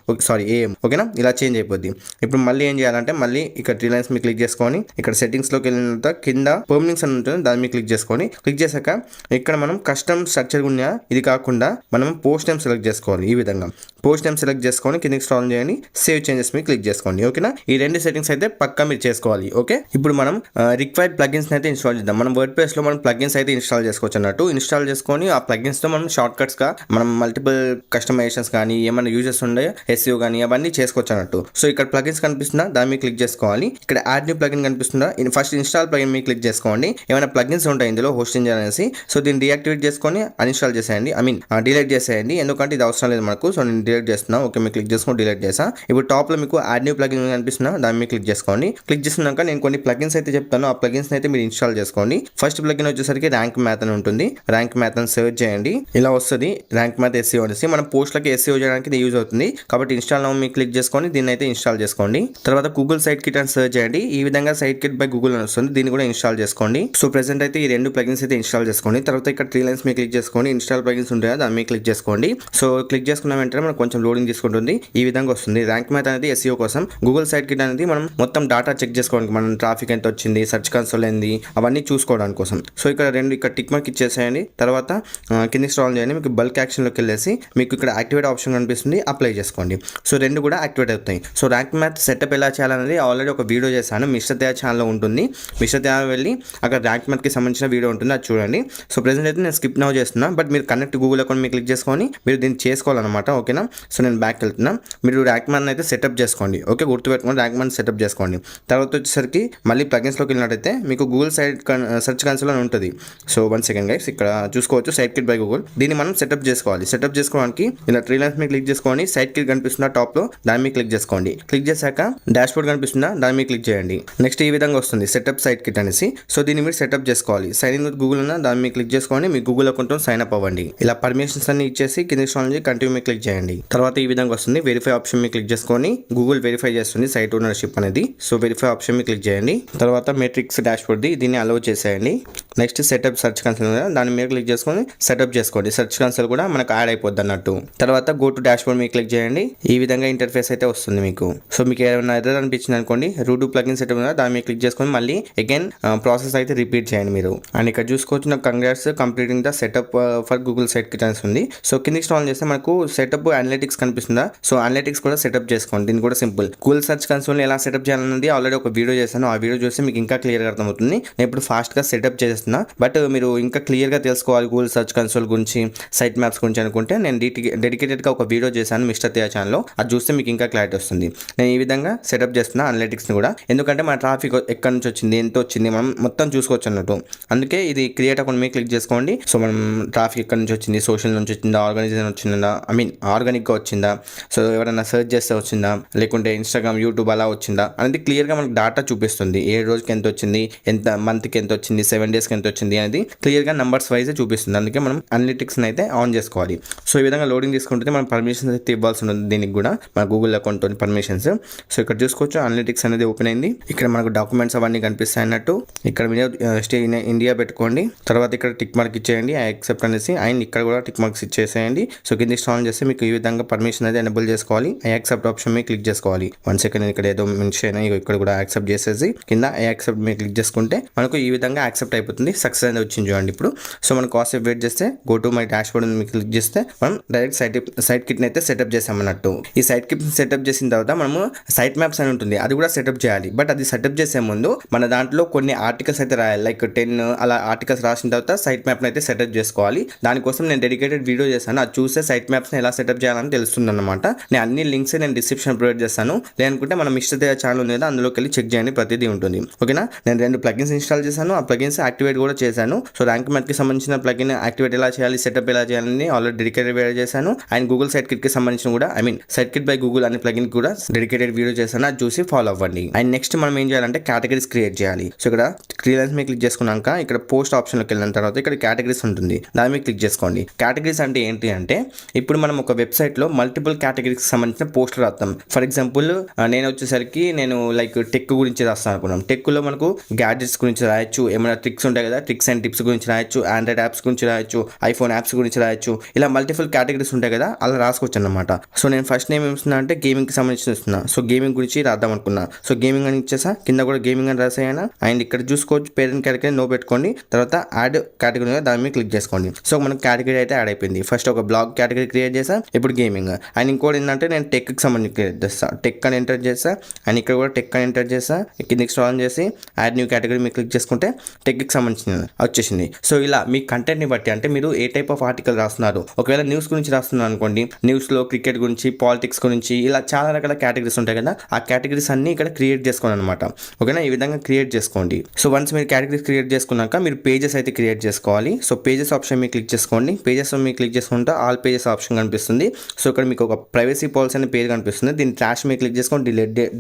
AM, ఓకేనా. ఇలా చేంజ్ అయిపోద్ది. ఇప్పుడు మళ్ళీ ఏం చేయాలంటే మళ్ళీ ఇక్కడ 3 lines మీద క్లిక్ చేసుకొని ఇక్కడ సెట్టింగ్స్లోకి వెళ్ళిన తర్వాత కింద పర్మిషన్స్ అని ఉంటుంది, దాని మీద క్లిక్ చేసుకొని క్లిక్ చేశాక ఇక్కడ మనం కస్టమ్ స్ట్రక్చర్ ఉన్న ఇది కాకుండా మనం పోస్ట్ నేమ్ సెలెక్ట్ చేసుకోవాలి. ఈ విధంగా పోస్ట్ నేమ్ సెలెక్ట్ చేసుకొని కిందికి స్క్రాల్ చేయండి, సేవ్ చేంజెస్ మీద క్లిక్ చేసుకోండి, ఓకేనా. ఈ 2 సెట్టింగ్స్ అయితే పక్కా మీరు చేసుకోవాలి, ఓకే. ఇప్పుడు మనం రిక్వైర్డ్ ప్లగిన్స్ అయితే ఇన్స్టాల్ చేద్దాం. మనం వర్డ్ప్రెస్లో మనం ప్లగిన్స్ అయితే ఇన్స్టాల్ చేసుకోవచ్చు అన్నట్టు. ఇన్స్టాల్ చేసుకొని ఆ ప్లగిన్స్తో మనం షార్ట్ కట్స్గా మనం మల్టిపుల్ కస్టమైజేషన్స్ కానీ ఏమైనా యూజెస్ ఉండే SEO కానీ అవన్నీ చేసుకోవచ్చు అన్నట్టు. సో ఇక్కడ ప్లగిన్స్ కనిపిస్తుందా, దాని మీద క్లిక్ చేసుకోవాలి. ఇక్కడ యాడ్ న్యూ ప్లగిన్ కనిపిస్తుందా, ఫస్ట్ ఇన్స్టాల్ ప్లగిన్ మీద క్లిక్ చేసుకోండి. ఏమైనా ప్లగిన్స్ ఉంటాయి ఇందులో హోస్ట్ ఇంజిన్ అనేసి. సో దీన్ని డీయాక్టివేట్ చేసుకొని అన్ఇన్స్టాల్ చేసేయండి, డిలీట్ చేసేయండి, ఎందుకంటే ఇది అవసరం లేదు మనకు. సో నేను డిలీట్ చేస్తున్నా, ఓకే. మీరు క్లిక్ చేసుకొని డిలీట్ చేసా. ఇప్పుడు టాప్లో మీకు యాడ్ న్యూ ప్లగిన్ కనిపిస్తుందా, దాని మీద క్లిక్ చేసుకోండి. క్లిక్ చేసినాక నేను కొన్ని ప్లగిన్స్ అయితే చెప్తాను, ఆ ప్లగిన్స్ అయితే మీరు ఇన్స్టాల్ చేసుకోండి. ఫస్ట్ ప్లగిన్ వచ్చేసరికి ర్యాంక్ మ్యాథ్ అని ఉంటుంది. ర్యాంక్ మ్యాథ్ అని సెర్చ్ చేయండి, ఇలా వస్తుంది ర్యాంక్ మ్యాథ్ SEO అనేసి. మనం పోస్ట్లకి SEO చేయడానికి ఇది యూజ్ అవుతుంది కాబట్టి ఇన్స్టాల్ నౌ మీరు క్లిక్ చేసుకొని దీన్ని అయితే ఇన్స్టాల్ చేసుకోండి. తర్వాత గూగుల్ సైట్ కిట్ అని సెర్చ్ చేయండి, ఈ విధంగా సైట్ కిట్ బై గూగుల్ అని వస్తుంది, దీన్ని కూడా ఇన్స్టాల్ చేసుకోండి. సో ప్రెసెంట్ అయితే ఈ 2 ప్లగిన్స్ అయితే ఇన్స్టాల్ చేసుకోండి. తర్వాత ఇక్కడ 3 lines మీద క్లిక్ చేసుకోండి, ఇన్స్టాల్ ప్లగిన్స్ ఉంటాయా దాని మీద క్లిక్ చేసుకోండి. సో క్లిక్ చేసుకున్న వెంటనే మనకు కొంచెం లోడింగ్ తీసుకుంటుంది, ఈ విధంగా వస్తుంది. ర్యాంక్ మ్యాథ్ అనేది SEO కోసం, గూగుల్ సైట్ కిట్ అనేది మనం మొత్తం డాటా చెక్ చేసుకోవడానికి, మనం ట్రాఫిక్ ఎంత వచ్చింది, సెర్చ్ కన్సోల్ ఏంది అవన్నీ చూసుకోవడానికి కోసం. సో ఇక్కడ ఇక్కడ టిక్ మార్క్ ఇచ్చేసేయండి. తర్వాత కింద స్క్రాల్ చేయండి, మీకు బల్క్ యాక్షన్లోకి వెళ్ళేసి మీకు ఇక్కడ యాక్టివేట్ ఆప్షన్ కనిపిస్తుంది, అప్లై చేసుకోండి. సో 2 కూడా యాక్టివేట్ అవుతాయి. సో ర్యాంక్ మ్యాథ్ సెటప్ ఎలా చేయాలనేది ఆల్రెడీ ఒక వీడియో చేశాను, మిస్టర్ తేజ ఛానల్లో ఉంటుంది. మిస్టర్ తేజ వెళ్ళి అక్కడ ర్యాంక్ మ్యాథ్కి సంబంధించిన వీడియో ఉంటుంది, అది చూడండి. సో ప్రెసెంట్ అయితే నేను స్కిప్ నౌ చేస్తున్నా, బట్ మీరు కనెక్ట్ గూగుల్ అకౌంట్ మీద క్లిక్ చేసుకొని మీరు దీన్ని చేసుకోవాలన్నమాట, ఓకేనా. సో నేను బ్యాక్ వెళ్తున్నా. మీరు ర్యాక్ మ్యాన్ అయితే సెటప్ చేసుకోండి. ఓకే, గుర్తుపెట్టుకోండి, ర్యాక్ మ్యాన్ సెటప్ చేసుకోండి. తర్వాత వచ్చేసరికి మళ్ళీ ప్లగిన్స్లోకి వెళ్ళినట్టయితే మీకు గూగుల్ సెర్చ్ కన్సోల్ అని ఉంటుంది. సో 1 సెకండ్ గైస్, ఇక్కడ చూసుకోవచ్చు సైట్ కిట్ బై గూగుల్. దీన్ని మనం సెటప్ చేసుకోవాలి. సెటప్ చేసుకోవడానికి ఇలా త్రీ లైన్స్ మీద క్లిక్ చేసుకోండి. సైట్ కిట్ కనిపిస్తున్న టాప్ లో, దాని మీద క్లిక్ చేసుకోండి. క్లిక్ చేశాక డాష్ బోర్డ్ కనిపిస్తుందా, దాని మీద క్లిక్ చేయండి. నెక్స్ట్ ఈ విధంగా వస్తుంది సెటప్ సైట్ కిట్ అనేసి. సో దీన్ని మీరు సెటప్ చేసుకోవాలి. సైన్ ఇన్ విత్ గూగుల్ ఉన్న దాని మీద క్లిక్ చేసుకోండి. మీ గూగుల్ అకౌంట్ సైన్ అప్ అవ్వండి. ఇలా పర్మిషన్స్ అన్ని ఇచ్చేసి కింద స్క్రాల్ కంటిన్యూ మీద క్లిక్ చేయండి. తర్వాత ఈ విధంగా వస్తుంది వెరిఫై ఆప్షన్ మీద క్లిక్ చేసుకొని గూగుల్ వెరిఫై చేస్తుంది సైట్ ఓనర్షిప్ అనేది. సో వెరిఫై ఆప్షన్ మీద క్లిక్ చేయండి. తర్వాత మెట్రిక్స్ డాష్ బోర్డ్ దీన్ని అలౌ చేసేయండి. నెక్స్ట్ సెటప్ సెర్చ్ కన్సోల్ దాని మీద క్లిక్ చేసుకొని సెటప్ చేసుకోండి. సెర్చ్ కన్సోల్ కూడా మనకు యాడ్ అయిపోద్ది అన్నట్టు. తర్వాత గో టు డాష్ బోర్డ్ మీద క్లిక్ చేయండి. ఈ విధంగా ఇంటర్ఫేస్ అయితే వస్తుంది మీకు. సో మీకు ఏమైనా ఎర్రర్ అనిపించింది అనుకోండి, రూట్ ప్లగిన్ సెటప్ ఉందా దాని మీద క్లిక్ చేసుకొని మళ్ళీ అగైన్ ప్రాసెస్ అయితే రిపీట్ చేయండి మీరు. అండ్ ఇక్కడ చూసుకోవచ్చు నాకు congrats completing the setup for Google Site Kit అని ఉంది. సో కిందికి స్క్రాల్ చేస్తే మనకు సెటప్ అనలిటిక్స్ కనిపిస్తుందా. సో అనలిటిక్స్ కూడా సెటప్ చేసుకోండి. దీన్ని కూడా సింపుల్. గూగుల్ సెర్చ్ కన్సోల్ ఎలా సెటప్ చేయాలన్నది ఆల్రెడీ ఒక వీడియో చేశాను. ఆ వీడియో చూస్తే మీకు ఇంకా క్లియర్గా అర్థమవుతుంది. నేను ఇప్పుడు ఫాస్ట్గా సెటప్ చేస్తున్నా. బట్ మీరు ఇంకా క్లియర్గా తెలుసుకోవాలి గూగుల్ సెర్చ్ కన్సోల్ గురించి, సైట్ మ్యాప్స్ గురించి అనుకుంటే నేను డెడికేటెడ్గా ఒక వీడియో చేశాను మిస్టర్ తేజ ఛానల్లో. అది చూస్తే మీకు ఇంకా క్లారిటీ వస్తుంది. నేను ఈ విధంగా సెటప్ చేస్తున్నా అనలిటిక్స్ని కూడా. ఎందుకంటే మన ట్రాఫిక్ ఎక్కడి నుంచి వచ్చింది, ఎంత వచ్చింది మనం మొత్తం చూసుకోవచ్చు అన్నట్టు. అందుకే ఇది క్రియేట్ అకౌంట్ మీద క్లిక్ చేసుకోండి. సో మనం ట్రాఫిక్ ఎక్కడి నుంచి వచ్చింది, సోషల్ నుంచి వచ్చిందా, ఆర్గనైజేషన్ వచ్చిందా, ఆర్గానిక్గా వచ్చిందా, సో ఎవరైనా సెర్చ్ చేస్తే వచ్చిందా, లేకుంటే ఇన్స్టాగ్రామ్ యూట్యూబ్ అలా వచ్చిందా అనేది క్లియర్గా మనకు డాటా చూపిస్తుంది. ఏ రోజుకి ఎంత వచ్చింది, ఎంత మంత్కి ఎంత వచ్చింది, 7 డేస్కి ఎంత వచ్చింది అనేది క్లియర్గా నంబర్స్ వైజ్ చూపిస్తుంది. అందుకే మనం అనలిటిక్స్ని అయితే ఆన్ చేసుకోవాలి. సో ఈ విధంగా లోడింగ్ తీసుకుంటే మనం పర్మిషన్స్ అయితే ఇవ్వాల్సి ఉంటుంది. దీనికి కూడా మన గూగుల్ అకౌంట్ పర్మిషన్స్. సో ఇక్కడ చూసుకోవచ్చు అనలిటిక్స్ అనేది ఓపెన్ అయింది. ఇక్కడ మనకు డాక్యుమెంట్స్ అవన్నీ కనిపిస్తాయి అన్నట్టు. ఇక్కడ మీరు స్టే ఇన్ ఇండియా పెట్టుకోండి. తర్వాత ఇక్కడ టిక్ మార్క్ ఇచ్చేయండి ఐ యాక్సెప్ట్ అనేసి. అండ్ ఇక్కడ కూడా టిక్ మార్క్స్ ఇచ్చేసేయండి. సో కింద స్టాల్ చేస్తే మీకు ఈ విధంగా పర్మిషన్ అయితే ఎనేబుల్ చేసుకోవాలి. ఐ యాక్సెప్ట్ ఆప్షన్ మీద క్లిక్ చేసుకోవాలి. 1 సెకండ్ ఇక్కడ ఏదో మెన్షన్ ఇక్కడ కూడా యాక్సెప్ట్ చేసేసి కింద ఐ యాక్సెప్ట్ మీద క్లిక్ చేసుకుంటే మనకు ఈ విధంగా యాక్సెప్ట్ అయిపోతుంది. సక్సెస్ అనేది వచ్చింది చూడండి. ఇప్పుడు సో మనం కాస్ట్ వెయిట్ చేస్తే go to my dash board మీద క్లిక్ చేస్తే మనం డైరెక్ట్ సైట్ కిట్ అయితే సెటప్ చేసామన్నట్టు. ఈ సైట్ కిట్ సెటప్ చేసిన తర్వాత మనము సైట్ మ్యాప్స్ అని ఉంటుంది, అది కూడా సెటప్ చేయాలి. బట్ అది సెటప్ చేసే ముందు మన దాంట్లో కొన్ని ఆర్టికల్స్ అయితే రాయాలి. లైక్ 10 అలా ఆర్టికల్స్ రాసిన తర్వాత సైట్ మ్యాప్ని అయితే సెటప్ చేసుకోవాలి. దానికోసం నేను డెడికేటెడ్ వీడియో చేశాను. అది చూస్తే సైట్ మ్యాప్స్ని ఎలా సెటప్ చేయాలని తెలుస్తుంది అనమాట. నేను అన్ని లింక్స్ నేను డిస్క్రిప్షన్ ప్రొవైడ్ చేస్తాను. లేదనుకుంటే మన మిస్టర్ తేజ ఛానల్ ఉంది కదా, అందులోకి వెళ్ళి చెక్ చేయండి, ప్రతిదీ ఉంటుంది. ఓకేనా. నేను 2 ప్లగిన్స్ ఇన్స్టాల్ చేశాను. ఆ ప్లగిన్స్ యాక్టివేట్ కూడా చేశాను. సో ర్యాంక్ మ్యాప్కి సంబంధించిన ప్లగిన్ యాక్టివేట్ ఎలా చేయాలి, సెటప్ ఎలా చేయాలని ఆల్రెడీ డెడికేటెడ్ వీడియో చేశాను. అండ్ గూగుల్ సైట్ కిట్ కి సంబంధించిన కూడా సైట్ కిట్ బై గూగుల్ అనే ప్లగిన్ కూడా డెడికేటెడ్ వీడియో చేశాను. అది చూసి ఫాలో అవ్వండి. అండ్ నెక్స్ట్ మనం ఏం చేయాలంటే కేటగిరీస్ క్రియేట్ చేయాలి. సో ఇక్కడ త్రీ లైన్స్ మీద క్లిక్ చేసుకున్నాక ఇక్కడ పోస్ట్ ఆప్షన్లోకి వెళ్ళిన తర్వాత ఇక్కడ కేటగిరీస్ ఉంటుంది, దాని మీద క్లిక్ చేసుకోండి. కేటగిరీస్ అంటే ఏంటి అంటే ఇప్పుడు మనం ఒక వెబ్సైట్లో మల్టిపుల్ కేటగిరీకి సంబంధించిన పోస్టులు రాస్తాం. ఫర్ ఎగ్జాంపుల్ నేను వచ్చేసరికి నేను లైక్ టెక్ గురించి రాస్తాను అనుకున్నాం. టెక్లో మనకు గ్యాడ్జెట్స్ గురించి రాయొచ్చు, ఏమైనా ట్రిక్స్ ఉంటాయి కదా, ట్రిక్స్ అండ్ టిప్స్ గురించి రాయొచ్చు, ఆండ్రాయిడ్ యాప్స్ గురించి రాయొచ్చు, ఐఫోన్ యాప్స్ గురించి రాయొచ్చు. ఇలా మల్టిపుల్ కేటగిరీస్ ఉంటాయి కదా, అలా రాసుకోవచ్చు అనమాట. సో నేను ఫస్ట్ నేమ్ ఏమిస్తున్నా అంటే గేమింగ్కి సంబంధించి ఇస్తున్నా. సో గేమింగ్ గురించి రాద్దాం అనుకున్నా. సో గేమింగ్ అని ఇచ్చేసా, కింద కూడా గేమింగ్ అని రాసేయనా. అండ్ ఇక్కడ చూసుకోవచ్చు పేరెంట్ కేటగిరీ నో పెట్టుకోండి. తర్వాత యాడ్ కేటగిరీ దాని మీద క్లిక్ చేసుకోండి. సో మనకు కేటగిరీ అయితే యాడ్ అయిపోయింది. ఫస్ట్ ఒక బ్లాగ్ కేటగిరీ క్రియేట్ చేసా, ఇప్పుడు గేమింగ్. అండ్ ఇంకోటి ఏంటంటే నేను టెక్కి సంబంధించి క్రియేట్ చేస్తా. టెక్ అని ఎంటర్ చేస్తా. అండ్ ఇక్కడ కూడా టెక్ అని ఎంటర్ చేస్తా. కిందకి స్క్రాల్ చేసి యాడ్ న్యూ కేటగిరీ మీద క్లిక్ చేసుకుంటే టెక్కి సంబంధించిన వచ్చేసింది. సో ఇలా మీ కంటెంట్ని బట్టి అంటే మీరు ఏ టైప్ ఆఫ్ ఆర్టికల్ రాస్తున్నారు. ఒకవేళ న్యూస్ గురించి రాస్తున్నారు అనుకోండి, న్యూస్లో క్రికెట్ గురించి, పాలిటిక్స్ గురించి ఇలా చాలా రకాల కేటగిరీస్ ఉంటాయి కదా, ఆ కేటగిరీస్ అన్ని ఇక్కడ క్రియేట్ చేసుకోండి అనమాట. ఓకేనా. ఈ విధంగా క్రియేట్ చేసుకోండి. సో వన్స్ మీరు కేటగిరీస్ క్రియేట్ చేసుకున్నాక మీరు పేజెస్ అయితే క్రియేట్ చేసుకోవాలి. సో పేజెస్ ఆప్షన్ మీద క్లిక్ చేసుకోండి. పేజెస్ మీద క్లిక్ చేసుకుంటే ఆల్ పేజెస్ ఆప్షన్ కనిపిస్తుంది. సో ఇక్కడ మీకు ఒక ప్రైవసీ పాలసీ అనే పేజ్ కనిపిస్తుంది. దీన్ని ట్రాష్ మీద క్లిక్ చేసుకొని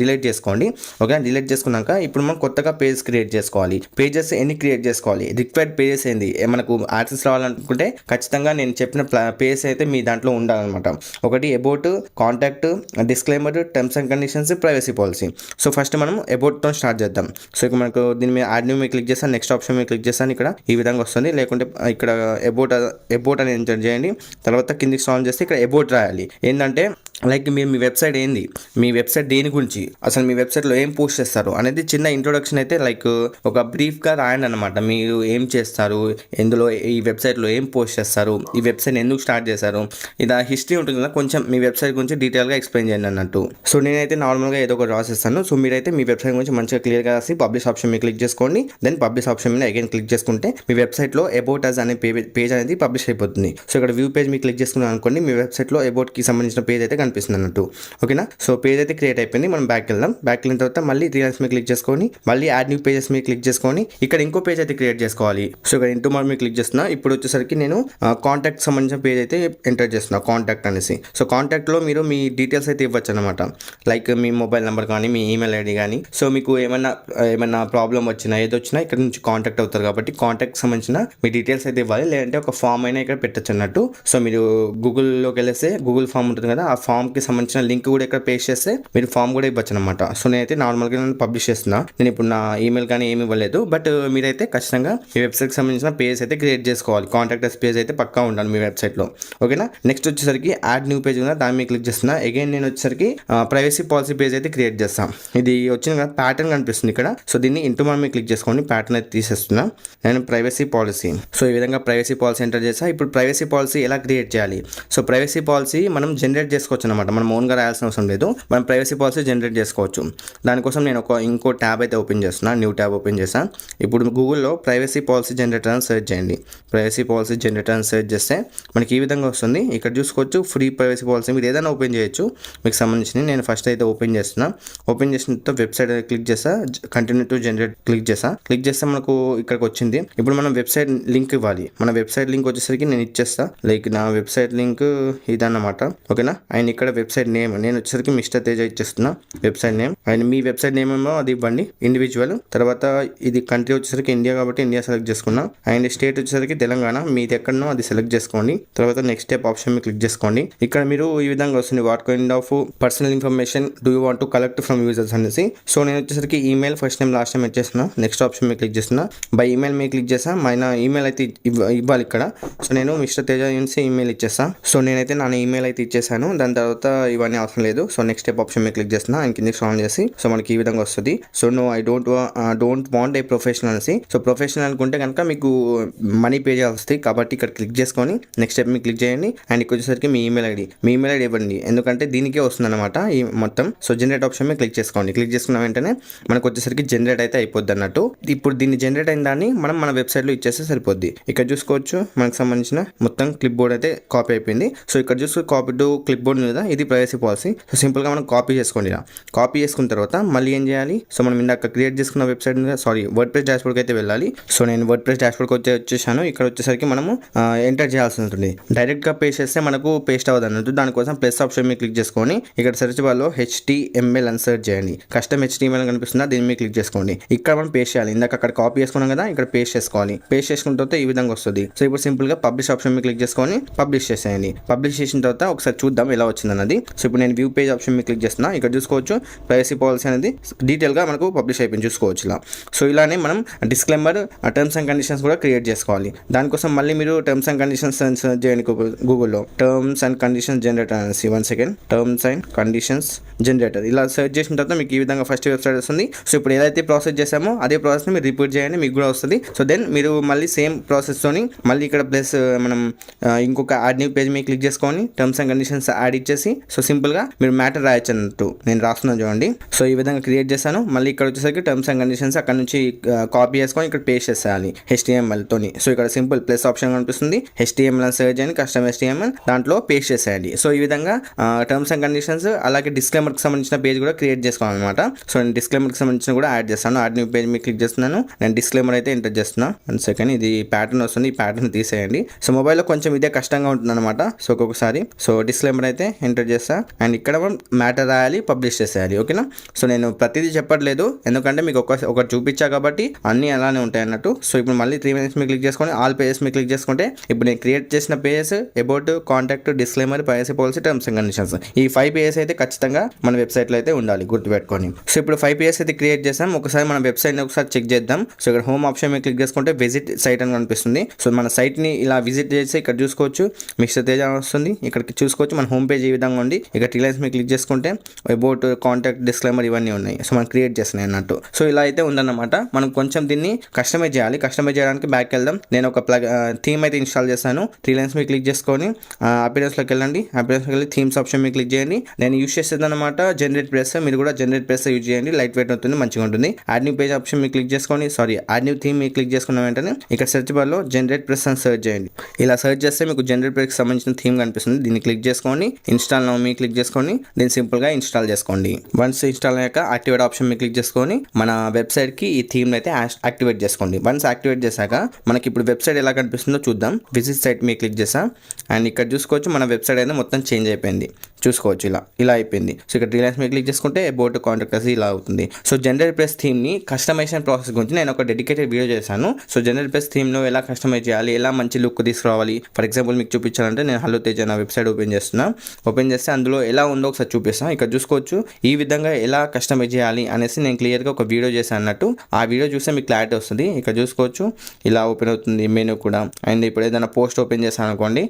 డిలీట్ చేసుకోండి. ఓకే. డిలీట్ చేసుకున్నాక ఇప్పుడు మనం కొత్తగా పేజెస్ క్రియేట్ చేసుకోవాలి. పేజెస్ ఎన్ని క్రియేట్ చేసుకోవాలి, రిక్వైర్డ్ పేజెస్ ఏంది, మనకు యాక్సెస్ రావాలనుకుంటే ఖచ్చితంగా నేను చెప్పిన పేజెస్ అయితే మీ దాంట్లో ఉండాలన్నమాట. ఒకటి about, contact, disclaimer, terms and conditions, privacy policy. So first మనం అబౌట్తో స్టార్ట్ చేద్దాం. సో ఇక్కడ మనకు దీని మీద యాడ్ న్యూ మీద క్లిక్ చేస్తాను, నెక్స్ట్ ఆప్షన్ మీద క్లిక్ చేస్తాను. ఇక్కడ ఈ విధంగా వస్తుంది. లేకుంటే ఇక్కడ అబౌట్ అని ఎంటర్ చేయండి. తర్వాత కిందికి స్క్రాల్ చేస్తే ఇక్కడ అబౌట్ రాయాలి. ఏంటంటే లైక్ మీరు మీ వెబ్సైట్ ఏంది, మీ వెబ్సైట్ దేని గురించి, అసలు మీ వెబ్సైట్లో ఏం పోస్ట్ చేస్తారు అనేది చిన్న ఇంట్రొడక్షన్ అయితే లైక్ ఒక బ్రీఫ్గా రాయండి అనమాట. మీరు ఏం చేస్తారు, ఎందులో ఈ వెబ్సైట్లో ఏం పోస్ట్ చేస్తారు, ఈ వెబ్సైట్ ఎందుకు స్టార్ట్ చేశారు, ఇలా హిస్టరీ ఉంటుంది కదా, కొంచెం మీ వెబ్సైట్ గురించి డీటెయిల్గా ఎక్స్ప్లెయిన్ చేయండి అన్నట్టు. సో నేనైతే నార్మల్గా ఏదో ఒకటి రాసిస్తాను. సో మీరైతే మీ వెబ్సైట్ గురించి మంచిగా క్లియర్గా రాసి పబ్లిష్ ఆప్షన్ మీద క్లిక్ చేసుకోండి. దెన్ పబ్లిష్ ఆప్షన్ మీద అగైన్ క్లిక్ చేసుకుంటే మీ వెబ్సైట్లో అబౌట్ అస్ అనే పేజ్ అనేది పబ్లిష్ అయిపోతుంది. సో ఇక్కడ వ్యూ పేజ్ మీరు క్లిక్ చేసుకున్నాను అనుకోండి, మీ వెబ్సైట్లో అబౌట్కి సంబంధించిన పేజ్ అయితే కనిపిస్తుంది అన్నట్టు. ఓకేనా. సో పేజ్ అయితే క్రియేట్ అయిపోయింది. మనం బ్యాక్ వెళ్దాం. బ్యాక్ వెళ్ళిన తర్వాత మళ్ళీ త్రీ లైన్స్ మీద క్లిక్ చేసుకొని మళ్ళీ యాడ్ న్యూ పేజెస్ మీద క్లిక్ చేసుకొని ఇక్కడ ఇంకో పేజ్ అయితే క్రియేట్ చేసుకోవాలి. సో ఇక్కడ ఇంటూ మార్క్ మీద క్లిక్ చేస్తున్నా. ఇప్పుడు వచ్చేసరికి నేను కాంటాక్ట్ సంబంధించిన పేజ్ అయితే ఎంటర్ చేస్తున్నా, కాంటాక్ట్ అనేసి. సో కాంటాక్ట్లో మీరు మీ డీటెయిల్స్ అయితే ఇవ్వచ్చు అనమాట. లైక్ మీ మొబైల్ నెంబర్ కానీ మీ ఈమెయిల్ ఐడి కానీ. సో మీకు ఏమైనా ప్రాబ్లం వచ్చినా ఏది వచ్చినా ఇక్కడ నుంచి కాంటాక్ట్ అవుతారు కాబట్టి కాంటాక్ట్ సంబంధించిన మీ డీటెయిల్స్ అయితే ఇవ్వాలి. లేదంటే ఒక ఫామ్ అయినా ఇక్కడ పెట్టచ్చు అన్నట్టు. సో మీరు గూగుల్లోకి వెళ్ళేస్తే గూగుల్ ఫామ్ ఉంటుంది కదా, ఆ ఫామ్కి సంబంధించిన లింక్ కూడా ఇక్కడ పేస్ట్ చేస్తే మీరు ఫామ్ కూడా ఇవ్వచ్చు అనమాట. సో నేనైతే నార్మల్గా పబ్లిష్ చేస్తున్నా. నేను ఇప్పుడు నా ఈమెయిల్ కానీ ఏమి ఇవ్వలేదు. బట్ మీరైతే ఖచ్చితంగా మీ వెబ్సైట్కి సంబంధించిన పేజ్ అయితే క్రియేట్ చేసుకోవాలి. కాంటాక్ట్ పేజ్ అయితే పక్కా ఉండాలి మీ వెబ్సైట్లో. ఓకేనా. నెక్స్ట్ వచ్చేసరికి యాడ్ న్యూ పేజ్ ఉందా, దాని మీద క్లిక్ చేస్తున్నా. అగైన్ నేను వచ్చేసరికి ప్రైవసీ పాలసీ పేజ్ అయితే క్రియేట్ చేస్తాను. ఇది వచ్చిన కదా ప్యాటర్న్ కనిపిస్తుంది ఇక్కడ. సో దీన్ని ఇంటూ మార్క్ మీద క్లిక్ చేసుకోండి. ప్యాటర్న్ అయితే తీసేస్తున్నా. నేను ప్రైవసీ పాలసీ. సో ఈ విధంగా ప్రైవసీ పాలసీ ఎంటర్ చేసా. ఇప్పుడు ప్రైవసీ పాలసీ ఎలా క్రియేట్ చేయాలి. సో ప్రైవసీ పాలసీ మనం జనరేట్ చేసుకోవచ్చు అనమాట. మనం ఓన్గా రాయాల్సిన అవసరం లేదు. మనం ప్రైవసీ పాలసీ జనరేట్ చేసుకోవచ్చు. దానికోసం నేను ఇంకో ట్యాబ్ అయితే ఓపెన్ చేస్తున్నా. న్యూ ట్యాబ్ ఓపెన్ చేశాను. ఇప్పుడు గూగుల్లో ప్రైవసీ పాలసీ జనరేటర్ అని సెర్చ్ చేయండి. ప్రైవసీ పాలసీ జనరేటర్ అని సెర్చ్ చేస్తే మనకి ఈ విధంగా వస్తుంది. ఇక్కడ చూసుకోవచ్చు ఫ్రీ ప్రైవసీ పాలసీ. మీరు ఏదైనా ఓపెన్ చేయొచ్చు మీకు సంబంధించింది. నేను ఫస్ట్ అయితే ఓపెన్ చేస్తున్నా. ఓపెన్ చేసిన తర్వాత వెబ్సైట్ క్లిక్ చేస్తా. కంటిన్యూ టు జనరేట్ క్లిక్ చేస్తా. క్లిక్ చేస్తే మనకు ఇక్కడికి వచ్చింది. ఇప్పుడు మనం వెబ్సైట్ లింక్ ఇవ్వాలి. మన వెబ్సైట్ లింక్ వచ్చేసరికి నేను ఇచ్చేస్తా. లైక్ నా వెబ్సైట్ లింక్ ఇదన్నమాట. ఓకేనా. అండ్ ఇక్కడ వెబ్సైట్ నేమ్ నేను వచ్చేసరికి మిస్టర్ తేజ ఇచ్చేస్తున్నా వెబ్సైట్ నేమ్. అండ్ మీ వెబ్సైట్ నేమ్ ఏమో అది ఇవ్వండి ఇండివిజువల్. తర్వాత ఇది కంట్రీ వచ్చేసరికి ఇండియా కాబట్టి ఇండియా సెలెక్ట్ చేసుకున్నా. అండ్ స్టేట్ వచ్చేసరికి తెలంగాణ. మీది ఎక్కడనో అది సెలెక్ట్ చేసుకోండి. తర్వాత నెక్స్ట్ స్టెప్ ఆప్షన్ మీద క్లిక్ చేసుకోండి. ఇక్కడ మీరు ఈ విధంగా వస్తుంది what kind of personal information do you want to collect from users అనేసి. సో నేను వచ్చేసరికి email first time last time ఇచ్చేస్తున్నా. నెక్స్ట్ ఆప్షన్ మీద క్లిక్ చేస్తున్నా. బై ఈమెయిల్ మీద క్లిక్ చేసా. మన ఈమెయిల్ అయితే ఇవ్వాలి ఇక్కడ. సో నేను మిస్టర్ తేజ నుంచి ఈమెయిల్ ఇచ్చేస్తా. సో నేనైతే నా ఈమెయిల్ అయితే ఇచ్చేసాను. దాని తర్వాత ఇవన్నీ అవసరం లేదు. సో నెక్స్ట్ స్టెప్ ఆప్షన్ మీద క్లిక్ చేస్తున్నా. అండ్ కిందకి స్క్రాల్ చేసి సో మనకి ఈ విధంగా వస్తుంది. So no I don't want a professional అనేసి. సో ప్రొఫెషనల్ అనుకుంటే కనుక మీకు మనీ పే చేయాల్సి వస్తాయి కాబట్టి ఇక్కడ క్లిక్ చేసుకొని నెక్స్ట్ స్టెప్ మీద క్లిక్ చేయండి. అండ్ ఇక్కడ వచ్చేసరికి మీ ఈమెయిల్ ఐడి ఇవ్వండి. ఎందుకంటే దీనికే వస్తుంది అనమాట ఈ మొత్తం. సో జనరేట్ ఆప్షన్ మీద క్లిక్ చేసుకోండి. క్లిక్ చేసుకున్న వెంటనే మనకు వచ్చేసరికి జనరేట్ అయితే అయిపోద్ది అన్నట్టు. ఇప్పుడు దీన్ని జనరేట్ అయిన దాన్ని మనం మన వెబ్సైట్లో ఇచ్చేస్తే సరిపోద్ది. ఇక్కడ చూసుకోవచ్చు మనకు సంబంధించిన మొత్తం క్లిప్ బోర్డ్ అయితే కాపీ అయిపోయింది. సో ఇక్కడ చూసుకో కాపీ టు క్లిప్ బోర్డ్ మీద ఇది ప్రైవసీ పాలసీ. సో సింపుల్గా మనం కాపీ చేసుకోండి. కాపీ చేసుకున్న తర్వాత మళ్ళీ ఏం చేయాలి. సో మనం ఇందాక క్రియేట్ చేసుకున్న వెబ్సైట్ వర్డ్ ప్రెస్ డాష్బోర్డ్కి అయితే వెళ్ళాలి. సో నేను వర్డ్ ప్రెస్ డాష్బోర్డ్కి వచ్చేసాను. ఇక్కడ వచ్చేసరికి మనము ఎంటర్ చేయాల్సి ఉంటుంది. డైరెక్ట్గా పేస్ట్ చేస్తే మనకు పేస్ట్ అవ్వదు అన్నట్టు. దానికోసం ప్లస్ ఆప్షన్ మీద క్లిక్ చేసుకొని ఇక్కడ సెర్చ్ బార్లో HTML అని సెర్చ్ చేయండి. కస్టమ్ HTML అని కనిపిస్తుందా, దీని మీద క్లిక్ చేసుకోండి. ఇక్కడ మనం పేస్ట్ చేయాలి. ఇందాక అక్కడ కాపీ చేసుకున్నాం కదా, ఇక్కడ పేస్ట్ చేసుకోవాలి. పేస్ట్ చేసుకున్న తర్వాత ఈ విధంగా వస్తుంది. సో ఇప్పుడు సింపుల్గా పబ్లిష్ ఆప్షన్ మీద క్లిక్ చేసుకొని పబ్లిష్ చేసేయండి. పబ్లిష్ చేసిన తర్వాత ఒకసారి చూద్దాం ఎలా వచ్చింది అన్నది. సో ఇప్పుడు నేను వ్యూ పేజ్ ఆప్షన్ మీద క్లిక్ చేస్తున్నా. ఇక్కడ చూసుకోవచ్చు ప్రైవసీ పాలసీ అనేది డీటెయిల్గా మనకు పబ్లిష్ అయిపోయింది చూసుకోవచ్చు ఇలా. సో ఇలానే మనం డిస్క్లైమర్ టర్మ్స్ అండ్ కండిషన్స్ కూడా క్రియేట్ చేసుకోవాలి. దానికోసం మళ్ళీ మీరు టర్మ్స్ అండ్ కండిషన్స్ సెర్చ్ చేయండి గూగుల్లో. టర్మ్స్ అండ్ కండిషన్స్ జనరేటర్ అనేసి. 1 second. Terms and conditions generator ఇలా సెర్చ్ చేసిన తర్వాత మీకు ఈ విధంగా ఫస్ట్ వెబ్సైట్ వస్తుంది. సో ఇప్పుడు ఏదైతే ప్రాసెస్ చేసామో అదే ప్రాసెస్ని మీరు రిపీట్ చేయండి, మీకు కూడా వస్తుంది. సో దెన్ మీరు మళ్ళీ సేమ్ ప్రాసెస్తోని మళ్ళీ ఇక్కడ ప్లస్ మనం ఇంకొక యాడ్ న్యూ పేజ్ మీద క్లిక్ చేసుకొని టర్మ్స్ అండ్ కండిషన్స్ యాడ్ ఇచ్చేసి సో సింపుల్గా మీరు మ్యాటర్ రాయొచ్చు అన్నట్టు. నేను రాస్తున్నాను చూడండి. సో ఈ విధంగా క్రియేట్ చేశాను. మళ్ళీ ఇక్కడ వచ్చేసరికి టర్మ్స్ అండ్ కండిషన్స్ అక్కడ నుంచి కాపీ చేసుకొని ఇక్కడ పేస్ట్ చేసేయాలి HTML తోని. సో ఇక్కడ సింపుల్ ప్లస్ ఆప్షన్ కనిపిస్తుంది. HTML అని సెర్చ్ చేయండి. కస్టమ్ HTML దాంట్లో పేస్ట్ చేసేయాలి. సో ఈ విధంగా టర్మ్స్ అండ్ కండిషన్స్ అలాగే డిస్క్లైమర్కి సంబంధించిన పేజ్ కూడా క్రియేట్ చేసుకోవాలన్నమాట. సో నేను డిస్క్లైమర్కి సంబంధించిన కూడా యాడ్ చేస్తాను. యాడ్ న్యూ పేజ్ మీద క్లిక్ చేస్తున్నాను. నేను డిస్క్లైమర్ అయితే ఎంటర్ చేస్తున్నా. 1 సెకండ్. ఇది ప్యాటర్న్ వస్తుంది. ఈ ప్యాటర్న్ తీసేయండి. సో మొబైల్లో కొంచెం ఇదే కష్టంగా ఉంటుంది అనమాట. సో ఒక్కొక్కసారి సో డిస్క్లైమర్ అయితే ఎంటర్ చేస్తా. అండ్ ఇక్కడ మనం మ్యాటర్ రాయాలి, పబ్లిష్ చేసేయాలి. ఓకేనా. సో నేను ప్రతిదీ చెప్పట్లేదు ఎందుకంటే మీకు ఒకటి చూపించా కాబట్టి అన్నీ అలానే ఉంటాయి అన్నట్టు. సో ఇప్పుడు మళ్ళీ 3 మినిట్స్ మీద క్లిక్ చేసుకొని ఆల్ పేజెస్ మీద క్లిక్ చేసుకుంటే ఇప్పుడు నేను క్రియేట్ చేసిన pages about, contact, disclaimer, privacy policy, terms and conditions ఈ 5 పేజెస్ అయితే ఖచ్చితంగా మన వెబ్సైట్లో అయితే ఉండాలి, గుర్తుపెట్టుకొని. సో ఇప్పుడు 5 పేజెస్ అయితే క్రియేట్ చేసాం. ఒకసారి మన వెబ్సైట్ని ఒకసారి చెక్ చేద్దాం. సో ఇక్కడ హోమ్ ఆప్షన్ మీద క్లిక్ చేసుకుంటే విజిట్ సైట్ అని కనిపిస్తుంది. సో మన సైట్ని ఇలా విజిట్ చేసి ఇక్కడ చూసుకోవచ్చు మిస్టర్ తేజ వస్తుంది. ఇక్కడ చూసుకోవచ్చు మన హోమ్ పేజ్ పేజ్ ఈ విధంగా ఉంది. ఇక రిలయన్స్ మీద క్లిక్ చేసుకుంటే అబౌట్, కాంటాక్ట్, డిస్క్లైమర్ ఇవన్నీ ఉన్నాయి. సో మనం క్రియేట్ చేస్తున్నాయి అన్నట్టు. సో ఇలా అయితే ఉందన్నమాట. మనం కొంచెం దీన్ని కస్టమైజ్ చేయాలి. కస్టమైజ్ చేయడానికి బ్యాక్ వెళ్దాం. నేను ఒక థీమ్ అయితే ఇన్స్టాల్ చేశాను. రిలయన్స్ మీద క్లిక్ చేసుకొని అపియరెన్స్లోకి వెళ్ళండి. అపియరెన్స్లోకి వెళ్ళి థీమ్స్ ఆప్షన్ మీద క్లిక్ చేయండి. నేను యూస్ చేసేది అనమాట జనరేట్ ప్రెస్. మీరు కూడా జనరేట్ ప్రెస్ యూజ్ చేయండి. లైట్ వెయిట్ ఉంటుంది, మంచిగా ఉంటుంది. యాడ్ న్యూ పేజ్ ఆప్షన్ మీద క్లిక్ చేసుకొని యాడ్ న్యూ థీమ్ మీద క్లిక్ చేసుకున్న వెంటనే ఇక్కడ సెర్చ్ బార్లో జనరేట్ ప్రెస్ అని సెర్చ్ చేయండి. ఇలా సెర్చ్ చేస్తే మీకు జనరేట్ ప్రెస్కి సంబంధించిన థీమ్ కనిపిస్తుంది. దీన్ని క్లిక్ చేసుకొని ఇన్స్టాల్ నౌ మీద క్లిక్ చేసుకొని దీన్ని సింపుల్గా ఇన్స్టాల్ చేసుకోండి. వన్స్ ఇన్స్టాల్ అయ్యాక యాక్టివేట్ ఆప్షన్ మీద క్లిక్ చేసుకొని మన వెబ్సైట్కి ఈ థీమ్ అయితే యాక్టివేట్ చేసుకోండి. వన్స్ యాక్టివేట్ చేశాక మనకి ఇప్పుడు వెబ్సైట్ ఎలా కనిపిస్తుందో చూద్దాం. విజిట్ సైట్ మీద క్లిక్ చేసా అండ్ ఇక్కడ చూసుకోవచ్చు మన వెబ్సైట్ అయితే మొత్తం చేంజ్ అయిపోయింది. చూసుకోవచ్చు ఇలా అయిపోయింది. సో ఇక్కడ రిలయన్స్ మీద క్లిక్ చేసుకుంటే అబౌట్, కాంటాక్ట్ ఇలా అవుతుంది. సో జనరేట్ ప్రెస్ థీమ్ని కస్టమైజేషన్ ప్రాసెస్ గురించి నేను ఒక డెడికేటెడ్ వీడియో చేశాను. సో జనరేట్ ప్రెస్ థీమ్లో ఎలా కస్టమైజ్ చేయాలి, ఎలా మంచి లుక్ తీసుకురావాలి, ఫర్ ఎగ్జాంపుల్ మీకు చూపించాలంటే నేను హలో తేజ నా వెబ్సైట్ ఓపెన్ చేస్తే అందులో ఎలా ఉందో ఒకసారి చూపిస్తాను. ఇక్కడ చూసుకోవచ్చు ఈ విధంగా ఎలా కస్టమైజ్ చేయాలి అనేసి నేను క్లియర్గా ఒక వీడియో చేశాను అన్నట్టు. ఆ వీడియో చూస్తే మీకు క్లారిటీ వస్తుంది. ఇక్కడ చూసుకోవచ్చు ఇలా ఓపెన్ అవుతుంది మెనూ కూడా. అండ్ ఇప్పుడు ఏదైనా పోస్ట్ ఓపెన్ చేశాను అనుకోండి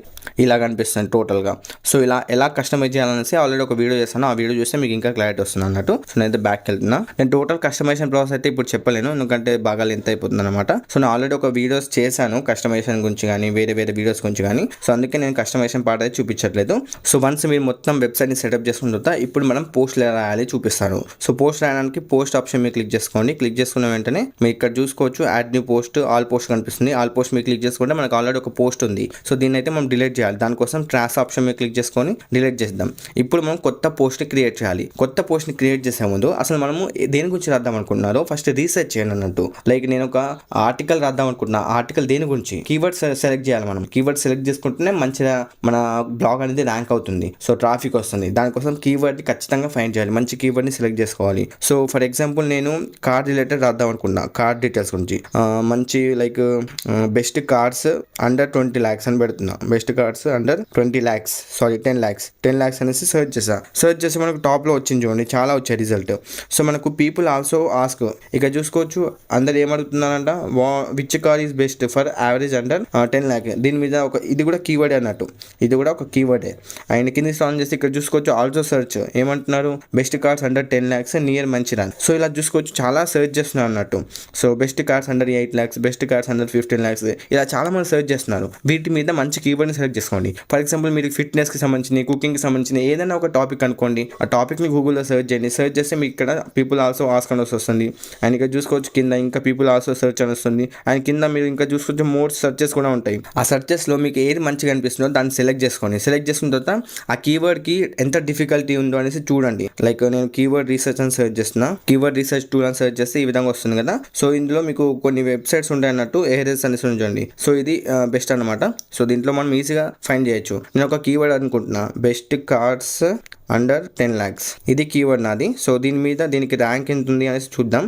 ఇలా కనిపిస్తుంది టోటల్గా. సో ఇలా ఎలా కస్టమైజ్ చేయాలనేసి ఆల్రెడీ ఒక వీడియో చేశాను. ఆ వీడియో చూస్తే మీకు ఇంకా క్లారిటీ వస్తుంది అన్నట్టు. సో నేనైతే బ్యాక్ వెళ్తున్నా. నేను టోటల్ కస్టమైజేషన్ ప్రాసెస్ అయితే ఇప్పుడు చెప్పలేను, ఎందుకంటే బాగా లెంత్ అయిపోతుంది అనమాట. సో నేను ఆల్రెడీ ఒక వీడియోస్ చేశాను కస్టమైజేషన్ గురించి కానీ వేరే వీడియోస్ గురించి కానీ. సో అందుకే నేను కస్టమైజేషన్ పార్ట్ అయితే చూపించట్లేదు. సో వన్స్ మీరు మొత్తం వెబ్సైట్ని సెటప్ చేసుకున్న తర్వాత ఇప్పుడు మనం పోస్ట్ రాయాలి చూపిస్తాను. సో పోస్ట్ రాయడానికి పోస్ట్ ఆప్షన్ మీద క్లిక్ చేసుకోండి. క్లిక్ చేసుకున్న వెంటనే మీరు ఇక్కడ చూసుకోవచ్చు add new post, all post కనిపిస్తుంది. ఆల్ పోస్ట్ మీద క్లిక్ చేసుకుంటే మనకు ఆల్రెడీ ఒక పోస్ట్ ఉంది. సో దీన్ని అయితే మనం డిలీట్ చేయాలి. దానికోసం ట్రాష్ ఆప్షన్ మీద క్లిక్ చేసుకొని డిలీట్ చేద్దాం. ఇప్పుడు మనం కొత్త పోస్ట్ని క్రియేట్ చేయాలి. కొత్త పోస్ట్ని క్రియేట్ చేసే ముందు అసలు మనము దేని గురించి రాద్దాం అనుకుంటున్నారో ఫస్ట్ రీసెర్చ్ చేయండి అన్నట్టు. లైక్ నేను ఒక ఆర్టికల్ రాద్దాం అనుకుంటున్నా. ఆర్టికల్ దేని గురించి కీవర్డ్ సెలెక్ట్ చేయాలి. మనం కీవర్డ్ సెలెక్ట్ చేసుకుంటేనే మంచిగా మన బ్లాగ్ అనేది ర్యాంక్ అవుతుంది. సో ట్రాఫిక్ వస్తుంది. దానికోసం కీవర్డ్ ఖచ్చితంగా ఫైండ్ చేయాలి. మంచి కీవర్డ్ని సెలెక్ట్ చేసుకోవాలి. సో ఫర్ ఎగ్జాంపుల్ నేను కార్ రిలేటెడ్ రాద్దాం అనుకున్నా. కార్ డీటెయిల్స్ గురించి మంచి like best cars under 20 lakhs అని పెడుతున్నా. బెస్ట్ కార్స్ అండర్ 10 lakhs అనేసి సెర్చ్ చేసి మనకు టాప్లో వచ్చింది చూడండి, చాలా వచ్చాయి రిజల్ట్. సో మనకు పీపుల్ ఆల్సో ఆస్క్ ఇక్కడ చూసుకోవచ్చు అందరు ఏమడుగుతున్నారంట which car is best for average under 10 lakh. దీని మీద ఇది కూడా కీవర్డ్ అన్నట్టు, ఇది కూడా ఒక కీవర్డే. అండ్ కింద స్టాన్ చేసి ఇక్కడ చూసుకోవచ్చు ఆల్సో సెర్చ్ ఏమంటున్నారు best cars under 10 lakhs near Mancherial. So ఇలా చూసుకోవచ్చు చాలా సెర్చ్ చేస్తున్నారు అన్నట్టు. So best cars under 8 lakhs, best cars under 15 lakhs ఇలా చాలా మంది సెర్చ్ చేస్తున్నారు. వీటి మీద మంచి కీవర్డ్ని సెలెక్ట్ చేసుకోండి. ఫర్ ఎగ్జాంపుల్ మీరు ఫిట్నెస్కి సంబంధించిన, కుకింగ్కి సంబంధించిన ఏదైనా ఒక టాపిక్ అనుకోండి. ఆ టాపిక్ని గూగుల్లో సెర్చ్ చేయండి. సెర్చ్ చేస్తే మీకు ఇక్కడ పీపుల్ ఆల్సో ఆస్క్ అని వస్తుంది. అండ్ ఇక్కడ చూసుకోవచ్చు కింద ఇంకా పీపుల్ ఆల్సో సెర్చ్ అని వస్తుంది. అండ్ కింద మీరు ఇంకా చూసుకోవచ్చు మోర్ సెర్చెస్ కూడా ఉంటాయి. ఆ సెర్చెస్లో మీకు ఏది మంచిగా అనిపిస్తుందో దాన్ని సెలెక్ట్ చేసుకోండి. సెలెక్ట్ చేసుకున్న తర్వాత ఆ కీవర్డ్కి ఎంత డిఫికల్టీ ఉందో అనేసి చూడండి. లైక్ నేను కీవర్డ్ రీసెర్చ్ అని సెర్చ్ చేస్తున్నా. కీవర్డ్ రీసెర్చ్ టూల్ అని సెర్చ్ చేస్తే ఈ విధంగా వస్తుంది కదా. సో ఇందులో మీకు కొన్ని వెబ్సైట్స్ ఉంటాయి అన్నట్టు. ఏహెడ్ఎస్ అనేసి ఉంచండి. సో ఇది బెస్ట్ అనమాట. సో దీంట్లో మనం ఈజీగా ఫైండ్ చేయొచ్చు. నేను ఒక కీవర్డ్ అనుకుంటున్నా బెస్ట్ కార్స్ అండర్ 10 lakhs. ఇది కీవర్డ్ నాది. సో దీనికి ర్యాంక్ ఎంత ఉంది అనేసి చూద్దాం.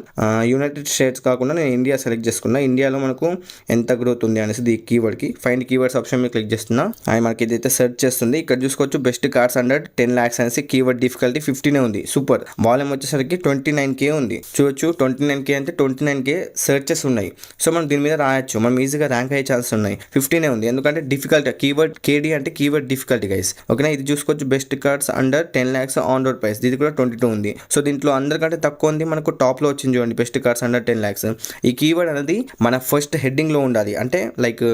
యునైటెడ్ స్టేట్స్ కాకుండా నేను ఇండియా సెలెక్ట్ చేసుకున్నా. ఇండియాలో మనకు ఎంత గ్రోత్ ఉంది అనేసి ఈ కీవర్డ్కి ఫైండ్ కీవర్డ్స్ ఆప్షన్ మీద క్లిక్ చేస్తున్నా. అండ్ మనకి ఇదైతే సెర్చ్ చేస్తుంది. ఇక్కడ చూసుకోవచ్చు బెస్ట్ కార్స్ అండర్ 10 lakhs అనేసి కీవర్డ్ డిఫికల్టీ 15 ఉంది. సూపర్. వాల్యూమ్ వచ్చేసరికి 29K ఉంది. చూడొచ్చు 29K అంటే 29K సెర్చెస్ ఉన్నాయి. సో మనం దీని మీద రాయొచ్చు. మనం ఈజీగా ర్యాంక్ అయ్యే ఛాన్సెస్ ఉన్నాయి. 15 ఉంది ఎందుకంటే డిఫికల్టీ కీవర్డ్ KD అంటే కీవర్డ్ డిఫికల్టీ గైస్. ఓకేనా. ఇది చూసుకోవచ్చు best cars under 10 lakhs on road price. ఇది కూడా 22 ఉంది. సో దీంట్లో అందరికంటే తక్కువ ఉంది మనకు టాప్లో వచ్చింది చూడండి బెస్ట్ కార్స్ అండర్ 10 lakhs. ఈ కీవర్డ్ అనేది మన ఫస్ట్ హెడ్డింగ్లో ఉండాలి. అంటే లైక్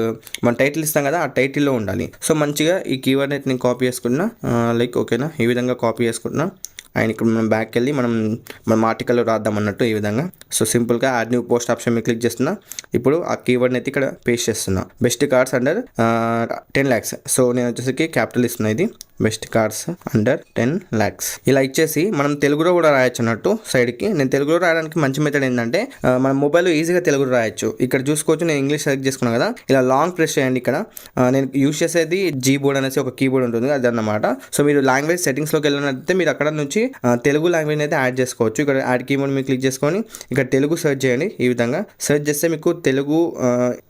మన టైటిల్ ఇస్తాం కదా, ఆ టైటిల్లో ఉండాలి. సో మంచిగా ఈ కీవర్డ్ అయితే నేను కాపీ చేసుకుంటున్నా. లైక్ ఓకేనా, ఈ విధంగా కాపీ చేసుకుంటున్నా. అండ్ ఇక్కడ మనం బ్యాక్ వెళ్ళి మనం ఆర్టికల్లో రాద్దాం అన్నట్టు ఈ విధంగా. సో సింపుల్గా యాడ్ న్యూ పోస్ట్ ఆప్షన్ మీద క్లిక్ చేస్తున్నా. ఇప్పుడు ఆ కీవర్డ్ని అయితే ఇక్కడ పేస్ట్ చేస్తున్నా. Best cars under 10 lakhs. So నేను వచ్చేసరికి క్యాపిటల్ ఇస్తున్నా. ఇది బెస్ట్ కార్స్ అండర్ 10 lakhs. ఇలా ఇచ్చేసి మనం తెలుగులో కూడా రాయొచ్చు అన్నట్టు సైడ్కి. నేను తెలుగులో రాయడానికి మంచి మెథడ్ ఏంటంటే మన మొబైల్లో ఈజీగా తెలుగులో రాయొచ్చు. ఇక్కడ చూసుకోవచ్చు నేను ఇంగ్లీష్ సెలెక్ట్ చేసుకున్నాను కదా, ఇలా లాంగ్ ప్రెస్ చేయండి. ఇక్కడ నేను యూస్ చేసేది Gboard అనేసి ఒక కీబోర్డ్ ఉంటుంది అది అన్నమాట. సో మీరు లాంగ్వేజ్ సెట్టింగ్స్లోకి వెళ్ళినట్లయితే మీరు అక్కడ నుంచి తెలుగు లాంగ్వేజ్ అయితే యాడ్ చేసుకోవచ్చు. ఇక్కడ యాడ్ కీబోర్డ్ మీద క్లిక్ చేసుకొని ఇక్కడ తెలుగు సెర్చ్ చేయండి. ఈ విధంగా సెర్చ్ చేస్తే మీకు తెలుగు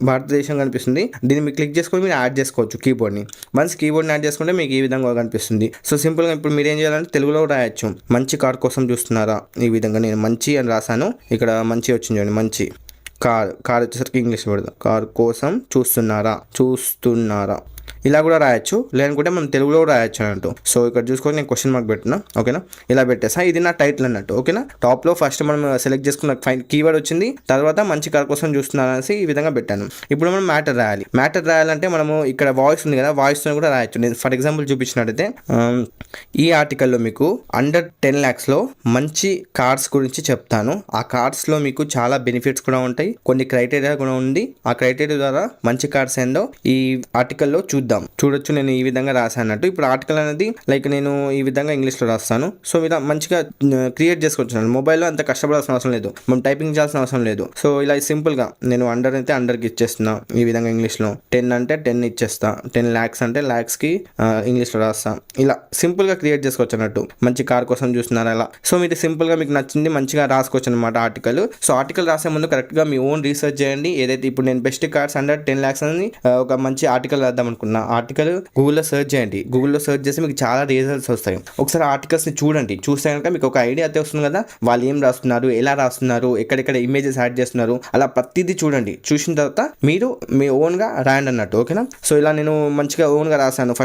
భారతదేశం కనిపిస్తుంది. దీన్ని మీరు క్లిక్ చేసుకొని మీరు యాడ్ చేసుకోవచ్చు కీబోర్డ్ని. వన్స్ కీబోర్డ్ని యాడ్ చేసుకుంటే మీకు ఈ విధంగా కనిపిస్తుంది. సో సింపుల్గా ఇప్పుడు మీరు ఏం చేయాలంటే తెలుగులో రాయొచ్చు. మంచి కార్ కోసం చూస్తున్నారా, ఈ విధంగా నేను మంచి అని రాశాను. ఇక్కడ మంచి వచ్చింది చూడండి, మంచి కార్ వచ్చేసరికి ఇంగ్లీష్ పెడదాం. కార్ కోసం చూస్తున్నారా. ఇలా కూడా రాయొచ్చు, లేదనుకుంటే మనం తెలుగులో కూడా రాయొచ్చు అన్నట్టు. సో ఇక్కడ చూసుకొని నేను క్వశ్చన్ మార్క్ పెట్టినా, ఓకేనా, ఇలా పెట్టేసా. ఇది నా టైటిల్ అన్నట్టు, ఓకేనా. టాప్లో ఫస్ట్ మనం సెలెక్ట్ చేసుకున్న కీవర్డ్ వచ్చింది, తర్వాత మంచి కార్ కోసం చూస్తున్నాను అనేసి ఈ విధంగా పెట్టాను. ఇప్పుడు మనం మ్యాటర్ రాయాలి. మ్యాటర్ రాయాలంటే మనము ఇక్కడ వాయిస్ ఉంది కదా, వాయిస్తో కూడా రాయొచ్చు. నేను ఫర్ ఎగ్జాంపుల్ చూపించినట్టయితే ఈ ఆర్టికల్లో మీకు అండర్ 10 lakhsలో మంచి కార్స్ గురించి చెప్తాను. ఆ కార్స్లో మీకు చాలా బెనిఫిట్స్ కూడా ఉంటాయి, కొన్ని క్రైటీరియా కూడా ఉంది. ఆ క్రైటీరియా ద్వారా మంచి కార్స్ ఏందో ఈ ఆర్టికల్లో చూడొచ్చు. నేను ఈ విధంగా రాసానట్టు. ఇప్పుడు ఆర్టికల్ అనేది లైక్ నేను ఈ విధంగా ఇంగ్లీష్లో రాస్తాను. సో ఇలా మంచిగా క్రియేట్ చేసుకోవచ్చు. మొబైల్లో అంత కష్టపడాల్సిన అవసరం లేదు, మనం టైపింగ్ చేయాల్సిన అవసరం లేదు. సో ఇలా సింపుల్గా నేను అండర్ అయితే అండర్కి ఇచ్చేస్తున్నా ఈ విధంగా ఇంగ్లీష్లో. 10 అంటే 10 ఇచ్చేస్తా, 10 lakhs అంటే lakhsకి ఇంగ్లీష్లో రాస్తా. ఇలా సింపుల్గా క్రియేట్ చేసుకోవచ్చు అన్నట్టు. మంచి కార్ కోసం చూస్తున్నారు అలా. సో మీరు సింపుల్గా మీకు నచ్చింది మంచిగా రాసుకోవచ్చు అనమాట ఆర్టికల్. సో ఆర్టికల్ రాసే ముందు కరెక్ట్గా మీ ఓన్ రీసెర్చ్ చేయండి. ఏదైతే ఇప్పుడు నేను బెస్ట్ కార్స్ అండర్ 10 lakhs అని ఒక మంచి ఆర్టికల్ రాద్దాం అనుకున్నా, ఆర్టికల్ గూగుల్లో సెర్చ్ చేయండి. గూగుల్లో సెర్చ్ చేసి మీకు చాలా రిజల్ట్స్ వస్తాయి. ఒకసారి ఆర్టికల్స్ని చూడండి, చూస్తే కనుక మీకు ఒక ఐడియా అయితే వస్తుంది కదా, వాళ్ళు ఏం రాస్తున్నారు, ఎలా రాస్తున్నారు, ఎక్కడెక్కడ ఇమేజెస్ యాడ్ చేస్తున్నారు, అలా ప్రతిదీ చూడండి. చూసిన తర్వాత మీరు మీ ఓన్గా రాయండి అన్నట్టు, ఓకేనా. సో ఇలా నేను మంచిగా ఓన్గా రాశాను.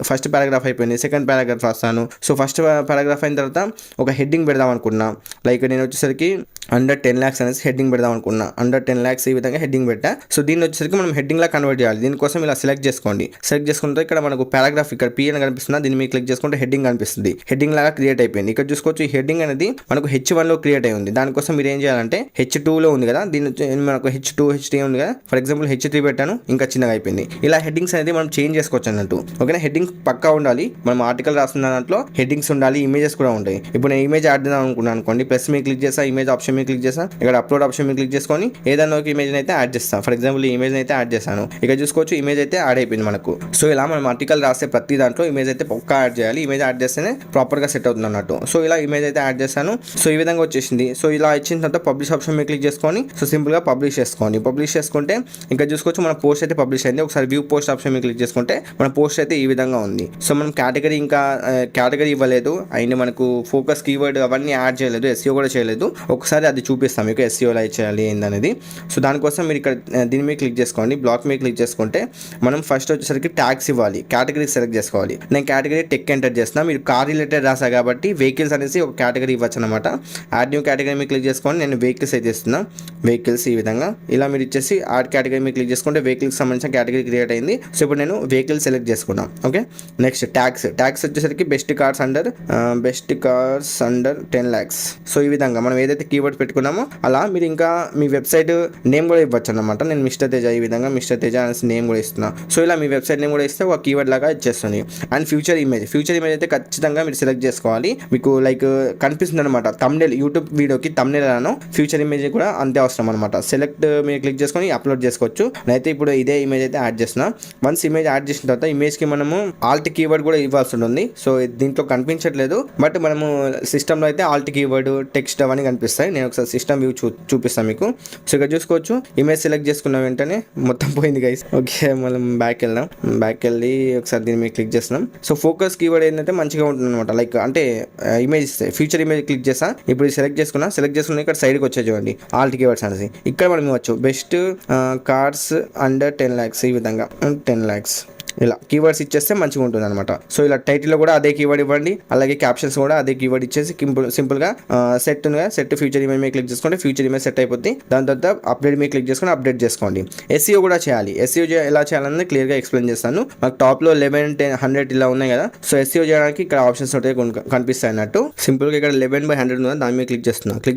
ఫస్ట్ పారాగ్రాఫ్ అయిపోయింది, సెకండ్ పారాగ్రాఫ్ రాస్తాను. సో ఫస్ట్ పారాగ్రాఫ్ అయిన తర్వాత ఒక హెడ్డింగ్ పెడదాం అనుకున్నా. లైక్ నేను వచ్చేసరికి అండర్ 10 lakhs అనేసి హెడ్డింగ్ పెడదాం అనుకున్నా. అండర్ 10 lakhs ఈ విధంగా హెడ్డింగ్ పెట్టా. సో దీన్ని వచ్చేసరికి మనం హెడ్డింగ్ లా కన్వర్ట్ చేయాలి. దీనికోసం ఇలా సెలెక్ట్ చేసుకోండి. సెలెక్ట్ చేసుకుంటే ఇక్కడ మనకు పారాగ్రాఫ్ ఇక్కడ పి అని కనిపిస్తుంది, దీన్ని మీరు క్లిక్ చేసుకుంటే హెడ్డింగ్ కనిపిస్తుంది. హెడ్డింగ్ లాగా క్రియేట్ అయిపోయింది. ఇక్కడ చూసుకోవచ్చు, ఈ హెడ్డింగ్ అనేది మనకు H1లో క్రియేట్ అయి ఉంది. దానికోసం మీరు ఏం చేయాలంటే H2లో ఉంది కదా, దీన్ని మనకు H2 H3 ఉంది కదా, ఫర్ ఎగ్జాంపుల్ H3 పెట్టాను, ఇంకా చిన్నగా అయిపోయింది. ఇలా హెడ్డింగ్స్ అనేది మనం చేంజ్ చేసుకోవచ్చు అన్నట్టు, ఓకేనా. హెడ్డింగ్ పక్కా ఉండాలి. మనం ఆర్టికల్ రాస్తున్న దాంట్లో హెడ్డింగ్స్ ఉండాలి, ఇమేజెస్ కూడా ఉంటాయి. ఇప్పుడు నేను ఇమేజ్ యాడ్ చేద్దాం అనుకున్నాను అనుకోండి, ప్లస్ మీద క్లిక్ చేస్తా, ఇమేజ్ ఆప్షన్ మీద క్లిక్ చేస్తా, ఇక్కడ అప్లోడ్ ఆప్షన్ మీద క్లిక్ చేసుకొని ఏదైనా ఒక ఇమేజ్ అయితే యాడ్ చేస్తాను. ఫర్ ఎగ్జాంపుల్ ఈ ఇమేజ్ అయితే యాడ్ చేస్తాను. ఇక్కడ చూసుకోవచ్చు, ఇమేజ్ అయితే యాడ్ అయిపోయింది మనకు. సో ఇలా మనం ఆర్టికల్ రాసే ప్రతి దాంట్లో ఇమేజ్ అయితే పక్కా యాడ్ చేయాలి. ఇమేజ్ యాడ్ చేస్తేనే ప్రాపర్గా సెట్ అవుతుంది అన్నట్టు. సో ఇలా ఇమేజ్ అయితే యాడ్ చేస్తాను. సో ఈ విధంగా వచ్చేసింది. సో ఇలా ఇచ్చిన తర్వాత పబ్లిష్ ఆప్షన్ మీద క్లిక్ చేసుకొని సో సింపుల్గా పబ్లిష్ చేసుకోండి. పబ్లిష్ చేసుకుంటే ఇంకా చూసుకోవచ్చు మన పోస్ట్ అయితే పబ్లిష్ అయింది. ఒకసారి వ్యూ పోస్ట్ ఆప్షన్ మీద క్లిక్ చేసుకుంటే మన పోస్ట్ అయితే ఈ విధంగా ఉంది. సో మనం కేటగిరీ ఇవ్వలేదు, అండ్ మనకు ఫోకస్ కీవర్డ్ అవన్నీ యాడ్ చేయలేదు, ఎస్ఈఓ కూడా చేయలేదు. ఒకసారి అది చూపిస్తాం మీకు ఎస్ఈఓలో చేయాలి ఏందనేది. సో దానికోసం మీరు ఇక్కడ దీని మీద క్లిక్ చేసుకోండి. బ్లాక్ మీద క్లిక్ చేసుకుంటే మనం ఫస్ట్ వచ్చేసరికి ట్యాగ్స్ ఇవ్వాలి, కేటగిరీ సెలెక్ట్ చేసుకోవాలి. నేను కేటగిరీ టెక్ ఎంటర్ చేస్తున్నా. మీరు కార్ రిలేటెడ్ రాసా కాబట్టి వెహికల్స్ అనేసి ఒక కేటగిరీ ఇవ్వచ్చు అనమాట. యాడ్ న్యూ కేటగిరీ మీద క్లిక్ చేసుకోండి. నేను వెహికల్స్ అయితే ఇస్తున్నా, వెహికల్స్ ఈ విధంగా. ఇలా మీరు ఇచ్చేసి యాడ్ కేటగిరీ మీద క్లిక్ చేసుకుంటే వెహికల్కి సంబంధించిన కేటగిరీ క్రియేట్ అయింది. సో ఇప్పుడు నేను వెహికల్ సెలెక్ట్ చేసుకున్నాను, ఓకే. నెక్స్ట్ ట్యాగ్స్ వచ్చేసరికి best cars under 10 lakhs. So ఈ విధంగా మనం ఏదైతే కీవర్డ్ పెట్టుకున్నామో అలా మీరు ఇంకా మీ వెబ్సైట్ నేమ్ కూడా ఇవ్వచ్చు అనమాట. నేను మిస్టర్ తేజ ఈ విధంగా మిస్టర్ తేజ అనేసి నేమ్ కూడా ఇస్తున్నా. సో ఇలా మీ వెబ్సైట్ నేమ్ కూడా ఇస్తే ఒక కీవర్డ్ లాగా ఇచ్చేస్తుంది. అండ్ ఫ్యూచర్ ఇమేజ్ అయితే ఖచ్చితంగా మీరు సెలెక్ట్ చేసుకోవాలి. మీకు లైక్ కనిపిస్తుంది అనమాట థంబ్నెయిల్, యూట్యూబ్ వీడియోకి థంబ్నెయిల్ అను ఫ్యూచర్ ఇమేజ్ కూడా అంతే అవసరం అనమాట. సెలెక్ట్ మీరు క్లిక్ చేసుకొని అప్లోడ్ చేసుకోవచ్చు. నేనైతే ఇప్పుడు ఇదే ఇమేజ్ అయితే యాడ్ చేస్తున్నా. వన్స్ ఇమేజ్ యాడ్ చేసిన తర్వాత ఇమేజ్కి మనము ఆల్ట్ కీవర్డ్ కూడా ఇవ్వాల్సి ఉంటుంది. సో దీంట్లో కనిపించట్లేదు, బట్ మనము సిస్టంలో అయితే ఆల్ట్ కీవర్డ్ టెక్స్ట్ అవన్నీ కనిపిస్తాయి. నేను ఒకసారి సిస్టమ్ వ్యూ చూపిస్తాను మీకు. సో ఇక్కడ చూసుకోవచ్చు, ఇమేజ్ సెలెక్ట్ చేసుకున్న వెంటనే మొత్తం పోయింది గైస్. ఓకే, మనం బ్యాక్ వెళ్ళి ఒకసారి దీని మీద క్లిక్ చేస్తున్నాం. సో ఫోకస్ కీవర్డ్ ఏంటంటే మంచిగా ఉంటుంది అనమాట. లైక్ అంటే ఇమేజ్ ఫ్యూచర్ ఇమేజ్ క్లిక్ చేస్తా. ఇప్పుడు సెలెక్ట్ చేసుకున్న ఇక్కడ సైడ్కి వచ్చే చూడండి ఆల్ట్ కీవర్డ్స్ అనేసి. ఇక్కడ మనం ఇవ్వచ్చు బెస్ట్ కార్స్ అండర్ 10 lakhs ఈ విధంగా 10 lakhs. ఇలా కీవర్డ్స్ ఇచ్చేస్తే మంచిగా ఉంటుంది అనమాట. సో ఇలా టైటిల్లో కూడా అదే కీవర్డ్ ఇవ్వండి, అలాగే క్యాప్షన్స్ కూడా అదే కీవర్డ్ ఇచ్చేసి సింపుల్గా సెట్ ఫ్యూచర్ ఇమేజ్ మీద క్లిక్ చేసుకుంటే ఫ్యూచర్ ఇమేజ్ సెట్ అయిపోతుంది. దాని తర్వాత అప్డేట్ మీద క్లిక్ చేసుకొని అప్డేట్ చేసుకోండి. ఎస్ఈఓ కూడా చేయాలి. ఎస్ఈఓ ఎలా చేయాలని క్లియర్గా ఎక్స్ప్లెయిన్ చేస్తాను. మాకు టాప్లో 11, 10, 100 ఇలా ఉన్నాయి కదా. సో ఎస్ఈఓ చేయడానికి ఇక్కడ ఆప్షన్స్ ఉంటాయి కనిపిస్తాయి అన్నట్టు. సింపుల్గా ఇక్కడ 11/100 ఉందా, దాని మీద క్లిక్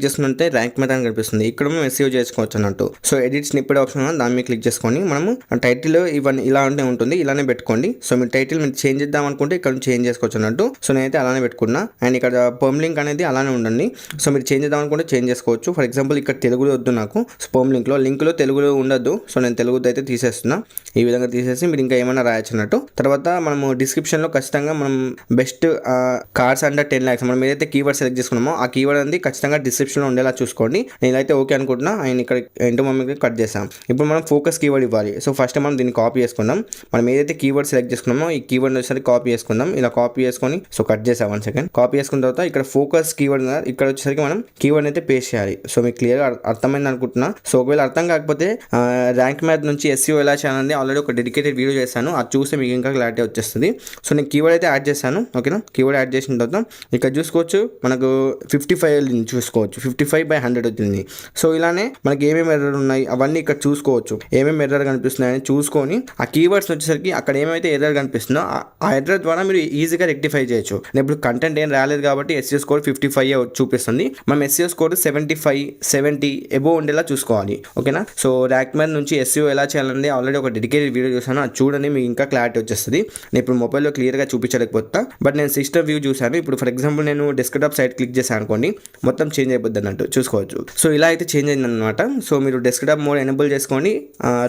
చేస్తుంటే ర్యాంక్ మీద కనిపిస్తుంది. ఇక్కడ మేము ఎస్ఈఓ చేసుకోవచ్చు అన్నట్టు. సో ఎడిట్ స్నిప్పెడ్ ఆప్షన్ దాని మీద క్లిక్ చేసుకొని మనము టైటిల్ ఇవన్నీ ఇలా ఉంటుంది, ఇలానే పెట్టుకోండి. సో మీరు టైటిల్ మీరు చేంజ్ చేద్దాం అనుకుంటే ఇక్కడ చేంజ్ చేసుకోవచ్చు అన్నట్టు. సో నేనైతే అలానే పెట్టుకున్నా. అండ్ ఇక్కడ పర్మ్ లింక్ అనేది అలానే ఉండండి. సో మీరు చేంజ్ చేద్దాం అనుకుంటే చేంజ్ చేసుకోవచ్చు. ఫర్ ఎగ్జాంపుల్ ఇక్కడ తెలుగులో వద్దు నాకు, పర్మ్ లింక్లో తెలుగులో ఉండద్దు. సో నేను తెలుగుతో అయితే తీసేస్తున్నా. ఈ విధంగా తీసేసి మీరు ఇంకా ఏమైనా రాయొచ్చు అన్నట్టు. తర్వాత మనము డిస్క్రిప్షన్లో ఖచ్చితంగా మనం బెస్ట్ కార్స్ అండర్ 10 lakhs మనం ఏదైతే కీవర్డ్ సెలెక్ట్ చేసుకున్నామో ఆ కీవర్డ్ అనేది ఖచ్చితంగా డిస్క్రిప్షన్లో ఉండేలా చూసుకోండి. నేనైతే ఓకే అనుకుంటున్నా. ఆయన ఇక్కడ ఎంటో మమ్మీకి కట్ చేసాం. ఇప్పుడు మనం ఫోకస్ కీవర్డ్ ఇవ్వాలి. సో ఫస్ట్ మనం దీన్ని కాపీ చేసుకుందాం. మనం ఏదైతే కీవర్డ్ సెలెక్ట్ చేసుకున్నామో ఈ కీవర్డ్ వచ్చేసరికి కాపీ చేసుకుందాం. ఇలా కాపీ చేసుకొని సో కట్ చేసా 1 సెకండ్. కాపీ చేసుకున్న తర్వాత ఇక్కడ ఫోకస్ కీవర్డ్ ఇక్కడ వచ్చేసరికి మనం కీవర్డ్ అయితే పేస్ట్ చేయాలి. సో మీకు క్లియర్గా అర్థమైంది అనుకుంటున్నా. సో ఒకవేళ అర్థం కాకపోతే ర్యాంక్ మ్యాథ్ నుంచి SEO ఎలా చేయాలని ఆల్రెడీ ఒక డెడికేటెడ్ వీడియో చేశాను, అది చూస్తే మీకు ఇంకా క్లారిటీ వచ్చేస్తుంది. సో నేను కీవర్డ్ అయితే యాడ్ చేశాను. ఓకేనా, కీవర్డ్ యాడ్ చేసిన తర్వాత ఇక్కడ చూసుకోవచ్చు మనకు 55 చూసుకోవచ్చు, 55/100 వచ్చింది. సో ఇలానే మనకి ఏమేమి ఎర్రర్ ఉన్నాయి అవన్నీ ఇక్కడ చూసుకోవచ్చు. ఏమేమి ఎర్రర్ కనిపిస్తున్నాయని చూసుకొని ఆ కీవర్డ్స్ వచ్చేసరికి అక్కడ ఏమైతే ఎర్రర్ కనిపిస్తుందో ఆ ఎర్రర్ ద్వారా మీరు ఈజీగా రెక్టిఫై చేయొచ్చు. ఇప్పుడు కంటెంట్ ఏం రాలేదు కాబట్టి SEO స్కోర్ 55 చూపిస్తుంది. మనం SEO స్కోర్ 75, 70 ఎబోవ్ ఉండేలా చూసుకోవాలి. ఓకేనా, సో ర్యాంక్ మ్యాథ్ నుంచి SEO ఎలా చేయాలని ఆల్రెడీ ఒక డెడికేటెడ్ వీడియో చూసాను, అది చూడండి మీకు ఇంకా క్లారిటీ వచ్చేస్తుంది. నేను ఇప్పుడు మొబైల్లో క్లియర్గా చూపించలేకపోతా, బట్ నేను సిస్టమ్ వ్యూ చూసాను. ఇప్పుడు ఫర్ ఎగ్జాంపుల్ నేను డెస్క్టాప్ సైట్ క్లిక్ చేశాను అనుకోండి, మొత్తం చేంజ్ అయిపోద్ది అన్నట్టు చూసుకోవచ్చు. సో ఇలా అయితే చేంజ్ అయింది అనమాట. సో మీరు డెస్క్టాప్ మోడ్ ఎనేబుల్ చేసుకోండి,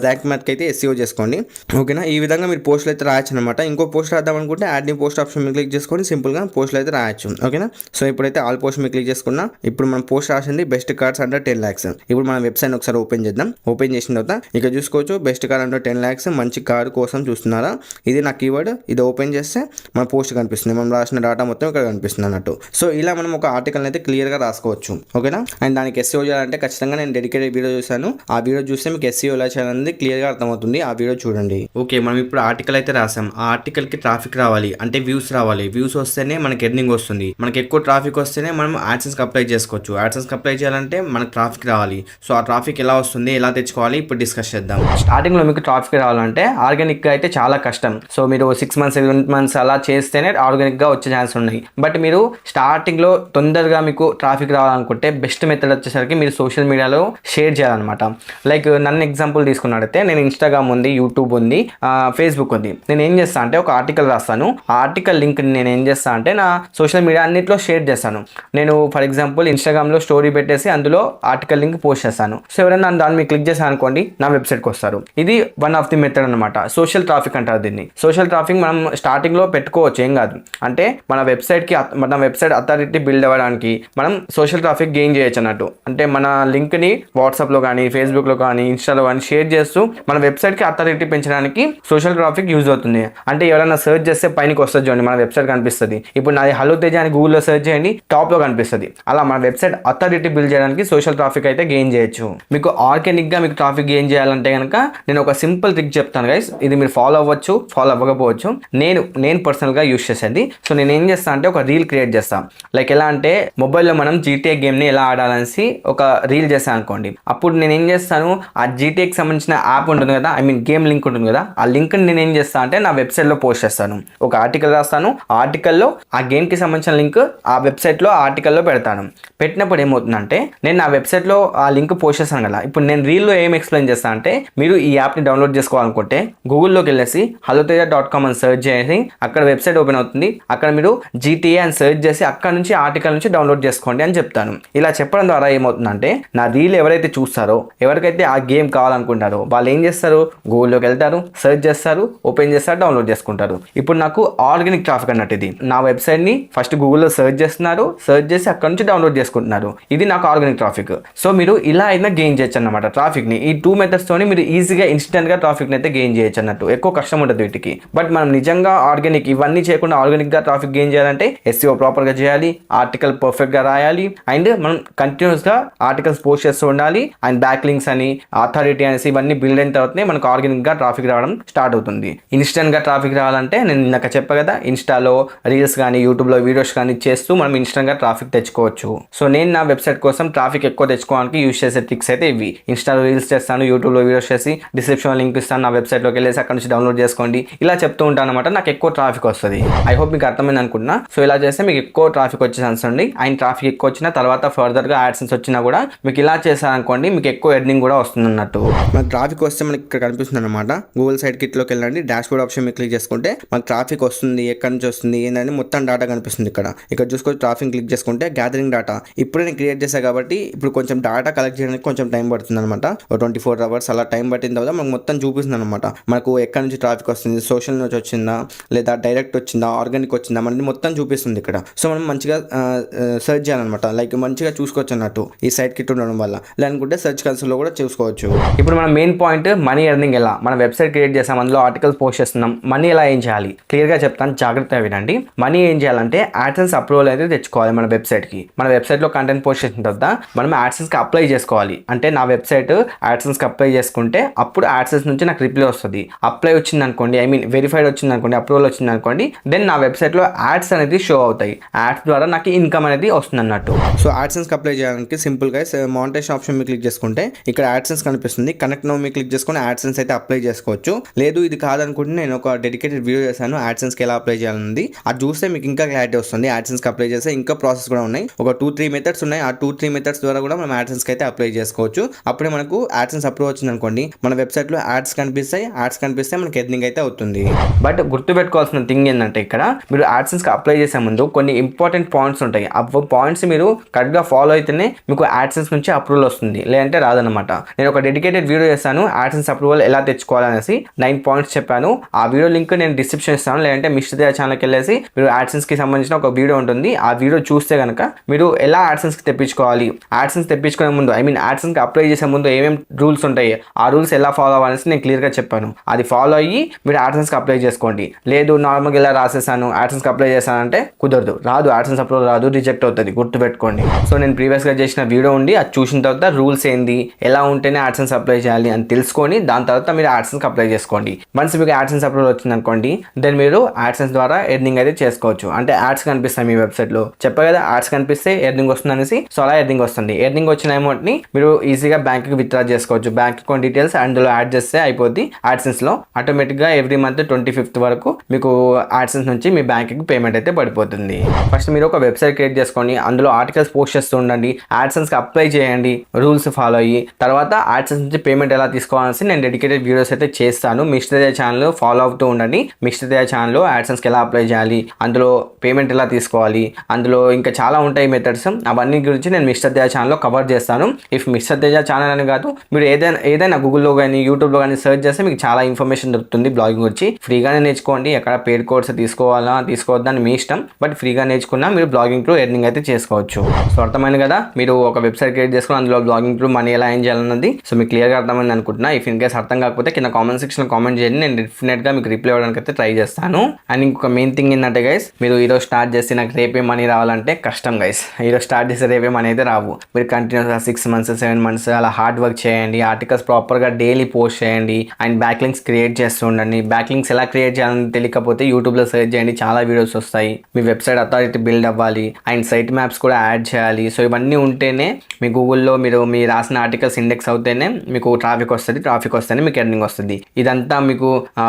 ర్యాంక్ మ్యాథ్కి అయితే SEO చేసుకోండి. ఓకేనా, ఈ విధంగా మీరు పోస్టులు అయితే రాయొచ్చు అనమాట. ఇంకో పోస్ట్ రాద్దాం అనుకుంటే యాడ్ న్యూ పోస్ట్ ఆప్షన్ మీద క్లిక్ చేసుకొని సింపుల్గా పోస్టులు అయితే రాయొచ్చు. ఓకేనా, సో ఇప్పుడైతే ఆల్ పోస్ట్ మీద క్లిక్ చేసుకున్నా. ఇప్పుడు మనం పోస్ట్ రాసింది బెస్ట్ కార్డ్స్ అండర్ 10 lakhs. ఇప్పుడు మనం వెబ్సైట్ ఒకసారి ఓపెన్ చేద్దాం. ఓపెన్ చేసిన తర్వాత ఇక్కడ చూసుకోవచ్చు బెస్ట్ కార్డ్ అండర్ 10 lakhs, మంచి కార్డు కోసం చూస్తున్నారా, ఇది నా కీవర్డ్. ఇది ఓపెన్ చేస్తే మన పోస్ట్ కనిపిస్తుంది, మనం రాసిన డేటా మొత్తం ఇక్కడ కనిపిస్తుంది అన్నట్టు. సో ఇలా మనం ఒక ఆర్టికల్ అయితే క్లియర్గా రాసుకోవచ్చు. ఓకేనా, అండ్ దానికి SEO చేయాలంటే ఖచ్చితంగా నేను డెడికేటెడ్ వీడియో చూసాను, ఆ వీడియో చూస్తే మీకు SEO ఎలా చేయాలనేది క్లియర్గా అర్థమవుతుంది. ఆ వీడియో చూడండి. ఓకే, మనం ఇప్పుడు ఆర్టికల్ అయితే రాసాం. ఆ ఆర్టికల్కి ట్రాఫిక్ రావాలి అంటే వ్యూస్ రావాలి. వ్యూస్ వస్తేనే మనకి ఎర్నింగ్ వస్తుంది. మనకి ఎక్కువ ట్రాఫిక్ వస్తేనే మనం యాడ్సెన్స్కి అప్లై చేసుకోవచ్చు. యాడ్సెన్స్కి అప్లై చేయాలంటే మనకు ట్రాఫిక్ రావాలి. సో ఆ ట్రాఫిక్ ఎలా వస్తుంది, ఎలా తెచ్చుకోవాలి ఇప్పుడు డిస్కస్ చేద్దాం. స్టార్టింగ్లో మీకు ట్రాఫిక్ రావాలంటే ఆర్గానిక్గా అయితే చాలా కష్టం. సో మీరు 6 months 7 months అలా చేస్తేనే ఆర్గానిక్గా వచ్చే ఛాన్స్ ఉన్నాయి. బట్ మీరు స్టార్టింగ్లో తొందరగా మీకు ట్రాఫిక్ రావాలనుకుంటే బెస్ట్ మెథడ్ వచ్చేసరికి మీరు సోషల్ మీడియాలో షేర్ చేయాలన్నమాట. లైక్ నన్ను ఎగ్జాంపుల్ తీసుకున్నట్టయితే నేను ఇన్స్టాగ్రామ్ ఉంది, యూట్యూబ్ ఉంది, ఫేస్బుక్ ఉంది. నేను ఏం చేస్తాను అంటే ఒక ఆర్టికల్ రాస్తాను. ఆ ఆర్టికల్ లింక్ నేను ఏం చేస్తాను అంటే నా సోషల్ మీడియా అన్నింటిలో షేర్ చేస్తాను. నేను ఫర్ ఎగ్జాంపుల్ ఇన్స్టాగ్రామ్లో స్టోరీ పెట్టేసి అందులో ఆర్టికల్ లింక్ పోస్ట్ చేస్తాను. సో ఎవరైనా దాన్ని మీరు క్లిక్ చేశాను అనుకోండి నా వెబ్సైట్కి వస్తారు. ఇది వన్ ఆఫ్ ది మెథడ్ అనమాట. సోషల్ ట్రాఫిక్ అంటారు దీన్ని. సోషల్ ట్రాఫిక్ మనం స్టార్టింగ్లో పెట్టుకోవచ్చు, ఏం కాదు. అంటే మన వెబ్సైట్ అథారిటీ బిల్డ్ అవ్వడానికి మనం సోషల్ ట్రాఫిక్ గెయిన్ చేయొచ్చు అన్నట్టు. అంటే మన లింక్ని వాట్సాప్లో కానీ ఫేస్బుక్లో కానీ ఇన్స్టాలో కానీ షేర్ చేస్తూ మన వెబ్సైట్కి అథారిటీ పెంచడానికి సోషల్ ట్రాఫిక్ యూజ్ అవుతుంది. అంటే ఎవరైనా సెర్చ్ చేస్తే పైనకి వస్తుంది చూడండి, మన వెబ్సైట్ కనిపిస్తుంది. ఇప్పుడు నాది హలో తేజ అని గూగుల్లో సెర్చ్ చేయండి, టాప్లో కనిపిస్తుంది. అలా మన వెబ్సైట్ అథారిటీ బిల్డ్ చేయడానికి సోషల్ ట్రాఫిక్ అయితే గెయిన్ చేయొచ్చు. మీకు ఆర్గానిక్గా మీకు ట్రాఫిక్ గెయిన్ చేయాలంటే కనుక నేను ఒక సింపుల్ ట్రిక్ చెప్తాను గైస్. ఇది మీరు ఫాలో అవ్వచ్చు, ఫాలో అవ్వకపోవచ్చు. నేను పర్సనల్గా యూజ్ చేసేది. సో నేను ఏం చేస్తాను అంటే ఒక రీల్ క్రియేట్ చేస్తాను. లైక్ ఎలా అంటే మొబైల్లో మనం GTA గేమ్ని ఎలా ఆడాలనేసి ఒక రీల్ చేస్తాను అనుకోండి. అప్పుడు నేను ఏం చేస్తాను, ఆ GTAకి సంబంధించిన యాప్ ఉంటుంది కదా, గేమ్ లింక్ ఉంటుంది కదా, ఆ లింక్ని నేను ఏం చేస్తాను అంటే నా వెబ్సైట్లో పోస్ట్ చేస్తాను. ఒక ఆర్టికల్ రాస్తాను, ఆ ఆర్టికల్లో ఆ గేమ్కి సంబంధించిన లింక్ ఆ వెబ్సైట్లో ఆ ఆర్టికల్లో పెడతాను. పెట్టినప్పుడు ఏమవుతుందంటే నేను నా వెబ్సైట్లో ఆ లింక్ పోస్ట్ చేస్తాను కదా. ఇప్పుడు నేను రీల్లో ఏం ఎక్స్ప్లెయిన్ చేస్తాను అంటే మీరు ఈ యాప్ని డౌన్లోడ్ చేసుకోవాలనుకుంటే గూగుల్లోకి వెళ్ళేసి haloteja.com అని సెర్చ్ చేసి అక్కడ వెబ్సైట్ ఓపెన్ అవుతుంది. అక్కడ మీరు GTA అని సెర్చ్ చేసి అక్కడ నుంచి ఆర్టికల్ నుంచి డౌన్లోడ్ చేసుకోండి అని చెప్తాను. ఇలా చెప్పడం ద్వారా ఏమవుతుందంటే నా రీల్ ఎవరైతే చూస్తారో, ఎవరికైతే ఆ గేమ్ కావాలనుకుంటారో వాళ్ళు ఏం చేస్తారు, గూగుల్లోకి వెళ్తారు, సెర్చ్ చేస్తారు, ఓపెన్ చేస్తారు, డౌన్లోడ్ చేసుకుంటారు. ఇప్పుడు నాకు ఆర్గానిక్ ట్రాఫిక్ అన్నట్టు ఇది. నా వెబ్సైట్ని ఫస్ట్ గూగుల్లో సెర్చ్ చేస్తున్నారు, సెర్చ్ చేసి అక్కడ నుంచి డౌన్లోడ్ చేసుకుంటున్నారు. ఇది నాకు ఆర్గానిక్ ట్రాఫిక్. సో మీరు ఇలా అయినా గెయిన్ చేయొచ్చు అన్నమాట ట్రాఫిక్ని. ఈ 2 methods తోని మీరు ఈజీగా ఇన్స్టెంట్గా ట్రాఫిక్ని అయితే గెయిన్ చేయొచ్చు అన్నట్టు. ఎక్కువ కష్టం ఉంటుంది వీటికి. బట్ మనం నిజంగా ఆర్గానిక్ ఇవన్నీ చేయకుండా ఆర్గానిక్గా ట్రాఫిక్ గెయిన్ చేయాలంటే SEO ప్రాపర్గా చేయాలి, ఆర్టికల్ పర్ఫెక్ట్గా రాయాలి, అండ్ మనం కంటిన్యూస్గా ఆర్టికల్స్ పోస్ట్ చేస్తూ ఉండాలి. అండ్ బ్యాక్ లింక్స్ అని అథారిటీ అనేసి ఇవన్నీ బిల్డ్ అయిన తర్వాతనే మనకు ఆర్గానిక్గా ట్రాఫిక్ రావడం స్టార్ట్ అవుతుంది. ఇన్స్టెంట్గా ట్రాఫిక్ రావాలంటే నేను ఇందాక చెప్పా కదా, ఇన్స్టాలో రీల్స్ కానీ యూట్యూబ్లో వీడియోస్ కానీ చేస్తూ మనం ఇన్స్టెంట్గా ట్రాఫిక్ తెచ్చుకోవచ్చు. సో నేను నా వెబ్సైట్ కోసం ట్రాఫిక్ ఎక్కువ తెచ్చుకోవడానికి యూజ్ చేసే ట్రిక్స్ అయితే ఇవి. ఇన్స్టాలో రీల్స్ చేస్తాను, యూట్యూబ్లో వీడియోస్ చేసి డిస్క్రిప్షన్లో లింక్ ఇస్తాను, నా వెబ్సైట్లోకి వెళ్ళేసి అక్కడ నుంచి డౌన్లోడ్ చేసుకోండి. ఇలా చెప్తూ ఉంటాను అనమాట. నాకు ఎక్కువ ట్రాఫిక్ వస్తుంది. ఐ హోప్ మీకు అర్థమైంది అనుకుంటున్నా. సో ఇలా చేస్తే మీకు ఎక్కువ ట్రాఫిక్ వచ్చే ఛాన్స్ ఉంది. అండ్ ట్రాఫిక్ ఎక్కువ వచ్చిన తర్వాత ఫర్దర్గా యాడ్సెన్స్ వచ్చినా కూడా మీకు ఇలా చేశారనుకోండి మీకు ఎక్కువ ఎర్నింగ్ కూడా వస్తుంది అన్నట్టు. మనకి ట్రాఫిక్ వస్తే మనకి ఇక్కడ కనిపిస్తుంది అనమాట. గూగుల్ సైట్ కిట్లోకి వెళ్ళండి, డాష్ బోర్డ్ ఆప్షన్ మీద క్లిక్ చేసుకుంటే మనకి ట్రాఫిక్ వస్తుంది, ఎక్కడి నుంచి వస్తుంది ఏంటని మొత్తం డేటా కనిపిస్తుంది. ఇక్కడ చూసుకొని ట్రాఫిక్ క్లిక్ చేసుకుంటే గ్యాదరింగ్ డేటా ఇప్పుడే నేను క్రియేట్ చేశాను కాబట్టి ఇప్పుడు కొంచెం డేటా కలెక్ట్ చేయడానికి కొంచెం టైం పడుతుంది అనమాట. 24 hours అలా టైం పట్టిన తర్వాత మనకు మొత్తం చూపిస్తుంది అనమాట. మనకు ఎక్కడి నుంచి ట్రాఫిక్ వస్తుంది, సోషల్ నుంచి వచ్చిందా లేదా డైరెక్ట్ వచ్చిందా, ఆర్గానిక్ వచ్చిందా, మనకి మొత్తం చూపిస్తుంది ఇక్కడ. సో మనం మంచిగా సెర్చ్ చేయాలన్నమాట. లైక్ మంచిగా చూసుకోవచ్చు అన్నట్టు ఈ సైట్ కిట్ ఉండడం వల్ల. లేదనుకుంటే సెర్చ్ కన్సోల్లో కూడా చూసుకోవచ్చు. ఇప్పుడు మన మెయిన్ పాయింట్ మనీ ఎర్నింగ్ ఎలా. మన వెబ్సైట్ క్రియేట్ చేసాం, అందులో ఆర్టికల్స్ పోస్ట్ చేస్తున్నాం, మనీ ఎలా ఏం చేయాలి క్లియర్గా చెప్తాను, జాగ్రత్తగా వినండి. మనీ ఏం చేయాలంటే యాడ్సెన్స్ అప్రూవల్ అయితే తెచ్చుకోవాలి మన వెబ్సైట్కి. మన వెబ్సైట్లో కంటెంట్ పోస్ట్ చేసిన తర్వాత మనం యాడ్సెన్స్కి అప్లై చేసుకోవాలి. అంటే నా వెబ్సైట్ యాడ్సెన్స్కి అప్లై చేసుకుంటే అప్పుడు యాడ్సెన్స్ నుంచి నాకు రిప్లై వస్తుంది. అప్లై వచ్చింది అనుకోండి, ఐ మీన్ వెరిఫైడ్ వచ్చింది అనుకోండి, అప్రూవల్ వచ్చింది అనుకోండి, దెన్ నా వెబ్సైట్లో యాడ్స్ అనేది షో అవుతాయి. యాడ్స్ ద్వారా నాకు ఇన్కమ్ అనేది వస్తుంది అన్నట్టు. సో యాడ్సెన్స్కి అప్లై చేయడానికి సింపుల్గా మానిటైజేషన్ ఆప్షన్ మీద క్లిక్ చేసుకుంటే ఇక్కడ యాడ్సెన్స్ కనిపిస్తుంది. కనెక్ట్ నౌ మీద క్లిక్ చేసుకుని యాడ్సెన్స్ అయితే అప్లై చేసుకోవచ్చు. లేదు ఇది కాదనుకుంటే నేను ఒక డెడికేటెడ్ వీడియో చేశాను యాడ్సెన్స్కి ఎలా అప్లై చేయాలన్నది. అది చూస్తే మీకు ఇంకా క్లారిటీ వస్తుంది. యాడ్సెన్స్కి అప్లై చేస్తే ఇంకా ప్రాసెస్ కూడా ఉన్నాయి. ఒక 2-3 మెథడ్స్ ఉన్నాయి. ఆ 2-3 మెథడ్స్ ద్వారా కూడా మనం యాడ్సెన్స్కి అయితే అప్లై చేసుకోవచ్చు. అప్పుడే మనకు యాడ్సెన్స్ అప్రూవ్ వచ్చింది అనుకోండి, మన వెబ్సైట్లో యాడ్స్ కనిపిస్తాయి. యాడ్స్ కనిపిస్తే మనకి ఎర్నింగ్ అయితే అవుతుంది. బట్ గుర్తుపెట్టుకోవాల్సిన థింగ్ ఏంటంటే ఇక్కడ మీరు యాడ్సెన్స్కి అప్లై చేసే ముందు కొన్ని ఇంపార్టెంట్ పాయింట్స్ ఉంటాయి. ఆ పాయింట్స్ మీరు కరెక్ట్గా ఫాలో అయితేనే మీకు యాడ్సెన్స్ నుంచి అప్రూవల్ వస్తుంది, లేదంటే రాదనమాట. నేను ఒక డెడికేటెడ్ వీడియో చేశాను యాడ్సెన్స్ అప్రూవల్ ఎలా తెచ్చుకోవాలనేసి 9 పాయింట్స్ చెప్పాను. ఆ వీడియో లింక్ నేను డిస్క్రిప్షన్ ఇస్తాను, లేదంటే మిస్టర్ దేవ ఛానల్కి వెళ్ళేసి మీరు యాడ్సెన్స్కి సంబంధించిన ఒక వీడియో ఉంటుంది. ఆ వీడియో చూస్తే కనుక మీరు ఎలా యాడ్సెన్స్కి తెప్పించుకోవాలి, యాడ్సెన్స్ తెప్పించుకునే ముందు ఐ మీన్ యాడ్సెన్స్కి అప్లై చేసే ముందు ఏమేమి రూల్స్ ఉంటాయి, ఆ రూల్స్ ఎలా ఫాలో అవ్వాలనేసి నేను క్లియర్గా చెప్పాను. అది ఫాలో అయ్యి మీరు యాడ్సెన్స్కి అప్లై చేసుకోండి. లేదు నార్మల్గా ఇలా రాసేసాను యాడ్సెన్స్కి అప్లై చేశానంటే కుదరదు, రాదు, యాడ్సెన్స్ అప్రూవల్ రాదు, రిజెక్ట్ అవుతుంది, గుర్తుపెట్టుకోండి. సో నేను ప్రీవియస్గా చేసిన వీడియో ఉండి అది చూసిన తర్వాత రూల్స్ ఏంది, ఎలా ఉంటేనే యాడ్సెన్స్ అప్లై చేయాలి అని తెలుసుకొని దాని తర్వాత మీరు యాడ్సెన్స్కి అప్లై చేసుకోండి. వన్స్ మీకు యాడ్సెన్స్ అప్రూవల్ వచ్చింది అనుకోండి, దెన్ మీరు యాడ్సెన్స్ ద్వారా ఎర్నింగ్ అయితే చేసుకోవచ్చు. అంటే యాడ్స్ కనిపిస్తాయి మీ వెబ్సైట్లో, చెప్పా కదా యాడ్స్ కనిపిస్తే ఎర్నింగ్ వస్తుంది అనేసి. సో అలా ఎర్నింగ్ వస్తుంది. ఎర్నింగ్ వచ్చిన అమౌంట్ని మీరు ఈజీగా బ్యాంక్కి విత్డ్రా చేసుకోవచ్చు. బ్యాంక్ అకౌంట్ డీటెయిల్స్ అందులో యాడ్ చేస్తే అయిపోద్ది. యాడ్సెన్స్లో ఆటోమేటిక్గా ఎవ్రీ మంత్ 25th వరకు మీకు యాడ్సెన్స్ నుంచి మీ బ్యాంక్కి పేమెంట్ అయితే పడిపోతుంది. ఫస్ట్ మీరు ఒక వెబ్సైట్ క్రియేట్ చేసుకొని అందులో ఆర్టికల్స్ పోస్ట్ చేస్తూ ఉండండి. యాడ్సెన్స్కి అప్లై చేయండి రూల్స్ ఫాలో అయ్యి. తర్వాత యాడ్సెన్స్ నుంచి పేమెంట్ ఎలా తీసుకోవాలని నేను డెడికేటెడ్ వీడియోస్ అయితే చేస్తాను. మిస్టర్ దేవ ఛానల్ ఫాలో అవుతూ ఉండండి. మిస్టర్ దేవ ఛానల్లో యాడ్సెన్స్కి ఎలా అప్లై చేయాలి, అందులో పేమెంట్ ఎలా తీసుకోవాలి, అందులో ఇంకా చాలా ఉంటాయి మెథడ్స్. అవన్నీ గురించి నేను మిస్టర్ దేవ ఛానల్లో కవర్ చేస్తాను. ఇఫ్ మిస్టర్ దేవ ఛానల్ అని కాదు, మీరు ఏదైనా గూగుల్లో కానీ యూట్యూబ్లో కానీ సెర్చ్ చేస్తే మీకు చాలా ఇన్ఫర్మేషన్ దొరుకుతుంది బ్లాగింగ్ గురించి. ఫ్రీగానే నేర్చుకోండి. ఎక్కడ పెయిడ్ కోర్స్ తీసుకోవాలా తీసుకోవద్దా అని మీ ఇష్టం. బట్ ఫ్రీగా నేర్చుకున్నా మీరు బ్లాగింగ్ త్రూ ఎర్నింగ్ అయితే చేసుకోవచ్చు. సో అర్థమైంది కదా, మీరు ఒక వెబ్సైట్ క్రియేట్ చేసుకుని అందులో బ్లాగింగ్ త్రూ మనీ ఎలా ఏం చేయాలన్నది. సో మీకు క్లియర్గా అర్థమైంది అనుకుంటున్నా. ఇఫ్ ఇన్ కేస్ అర్థం కాకపోతే కింద కామెంట్ సెక్షన్లో కామెంట్ చేయండి, నేను డెఫినెట్గా మీకు రిప్లై ఇవ్వడానికి అయితే ట్రై చేస్తాను. అండ్ ఇంకొక మెయిన్ థింగ్ ఏంటంటే గైస్, మీరు ఈరోజు స్టార్ట్ చేసి నాకు రేపే మనీ రావాలంటే కష్టం గైస్. ఈరోజు స్టార్ట్ చేస్తే రేపే మనీ అయితే రావు. మీరు కంటిన్యూస్గా 6 months 7 months అలా హార్డ్ వర్క్ చేయండి. ఆర్టికల్స్ ప్రాపర్గా డైలీ పోస్ట్ చేయండి. అండ్ బ్యాక్లింక్స్ క్రియేట్ చేస్తూ ఉండండి. బ్యాక్లింక్స్ ఎలా క్రియేట్ చేయాలని తెలియకపోతే యూట్యూబ్లో సెర్చ్ చేయండి, చాలా వీడియోస్ వస్తాయి. మీ వెబ్సైట్ అథారిటీ బిల్డ్ అవ్వాలి అండ్ సైట్ మ్యాప్స్ కూడా యాడ్ చేయాలి. సో ఇవన్నీ ఉంటేనే మీ గూగుల్లో మీ రాసిన ఆర్టికల్స్ ఇండెక్స్ అవుతేనే మీకు ట్రాఫిక్ వస్తుంది. ట్రాఫిక్ వస్తేనే మీకు ఎర్నింగ్ వస్తుంది. ఇదంతా మీకు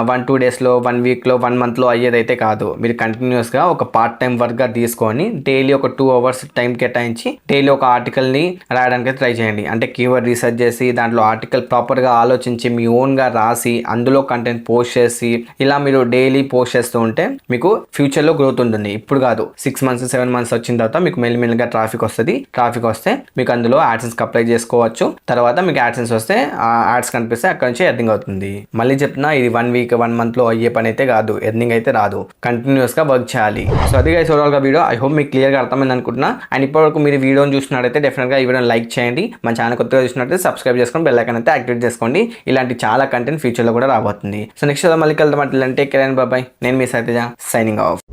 1-2 daysలో 1 weekలో 1 monthలో అయ్యేదైతే కాదు. మీరు కంటిన్యూస్గా ఒక పార్ట్ టైం వర్క్గా తీసుకొని డైలీ ఒక 2 hours టైం కేటాయించి డైలీ ఒక ఆర్టికల్ని రాయడానికి ట్రై చేయండి. అంటే కీవర్డ్ రీసెర్చ్ చేసి దాంట్లో ఆర్టికల్ ప్రాపర్గా ఆలోచించి మీ ఓన్గా రాసి అందులో కంటెంట్ పోస్ట్ చేసి ఇలా మీరు డైలీ పోస్ట్ చేస్తూ ఉంటే మీకు ఫ్యూచర్లో గ్రోత్ ఉంటుంది. ఇప్పుడు కాదు, 6 months 7 months వచ్చిన తర్వాత మీకు మెల్లిమెల్లిగా ట్రాఫిక్ వస్తుంది. ట్రాఫిక్ వస్తే మీకు అందులో యాడ్సెన్స్కి అప్లై చేసుకోవచ్చు. తర్వాత మీకు యాడ్సెన్స్ వస్తే ఆ యాడ్స్ కనిపిస్తే అక్కడ నుంచి ఎర్నింగ్ అవుతుంది. మళ్ళీ చెప్తున్నా, ఇది 1 week 1 monthలో అయ్యే పని అయితే కాదు, ఎర్నింగ్ అయితే రాదు. కంటిన్యూస్గా వర్క్ చేయాలి. సో అది గైస్ ఓవరాల్గా వీడియో. ఐ హోప్ మీకు క్లియర్గా అర్థమైంది అనుకుంటున్నా. అండ్ ఇప్పటివరకు మీరు వీడియోని చూసినట్టయితే డెఫినెట్గా ఈ వీడియోని లైక్ చేయండి. మన ఛానల్ కొత్తగా చూసినట్టయితే సబ్స్క్రైబ్ చేసుకొని బెల్ ఐకాన్ అయితే యాక్టివేట్ చేసుకోండి. ఇలాంటి చాలా కంటెంట్ ఫ్యూచర్లో కూడా రాబోతుంది. సో నెక్స్ట్ మళ్ళీ కలుద్దాం. అంటే టేక్ కేర్ అండ్ బాయ్. నేను మీ సైతేజ సైనింగ్ ఆఫ్.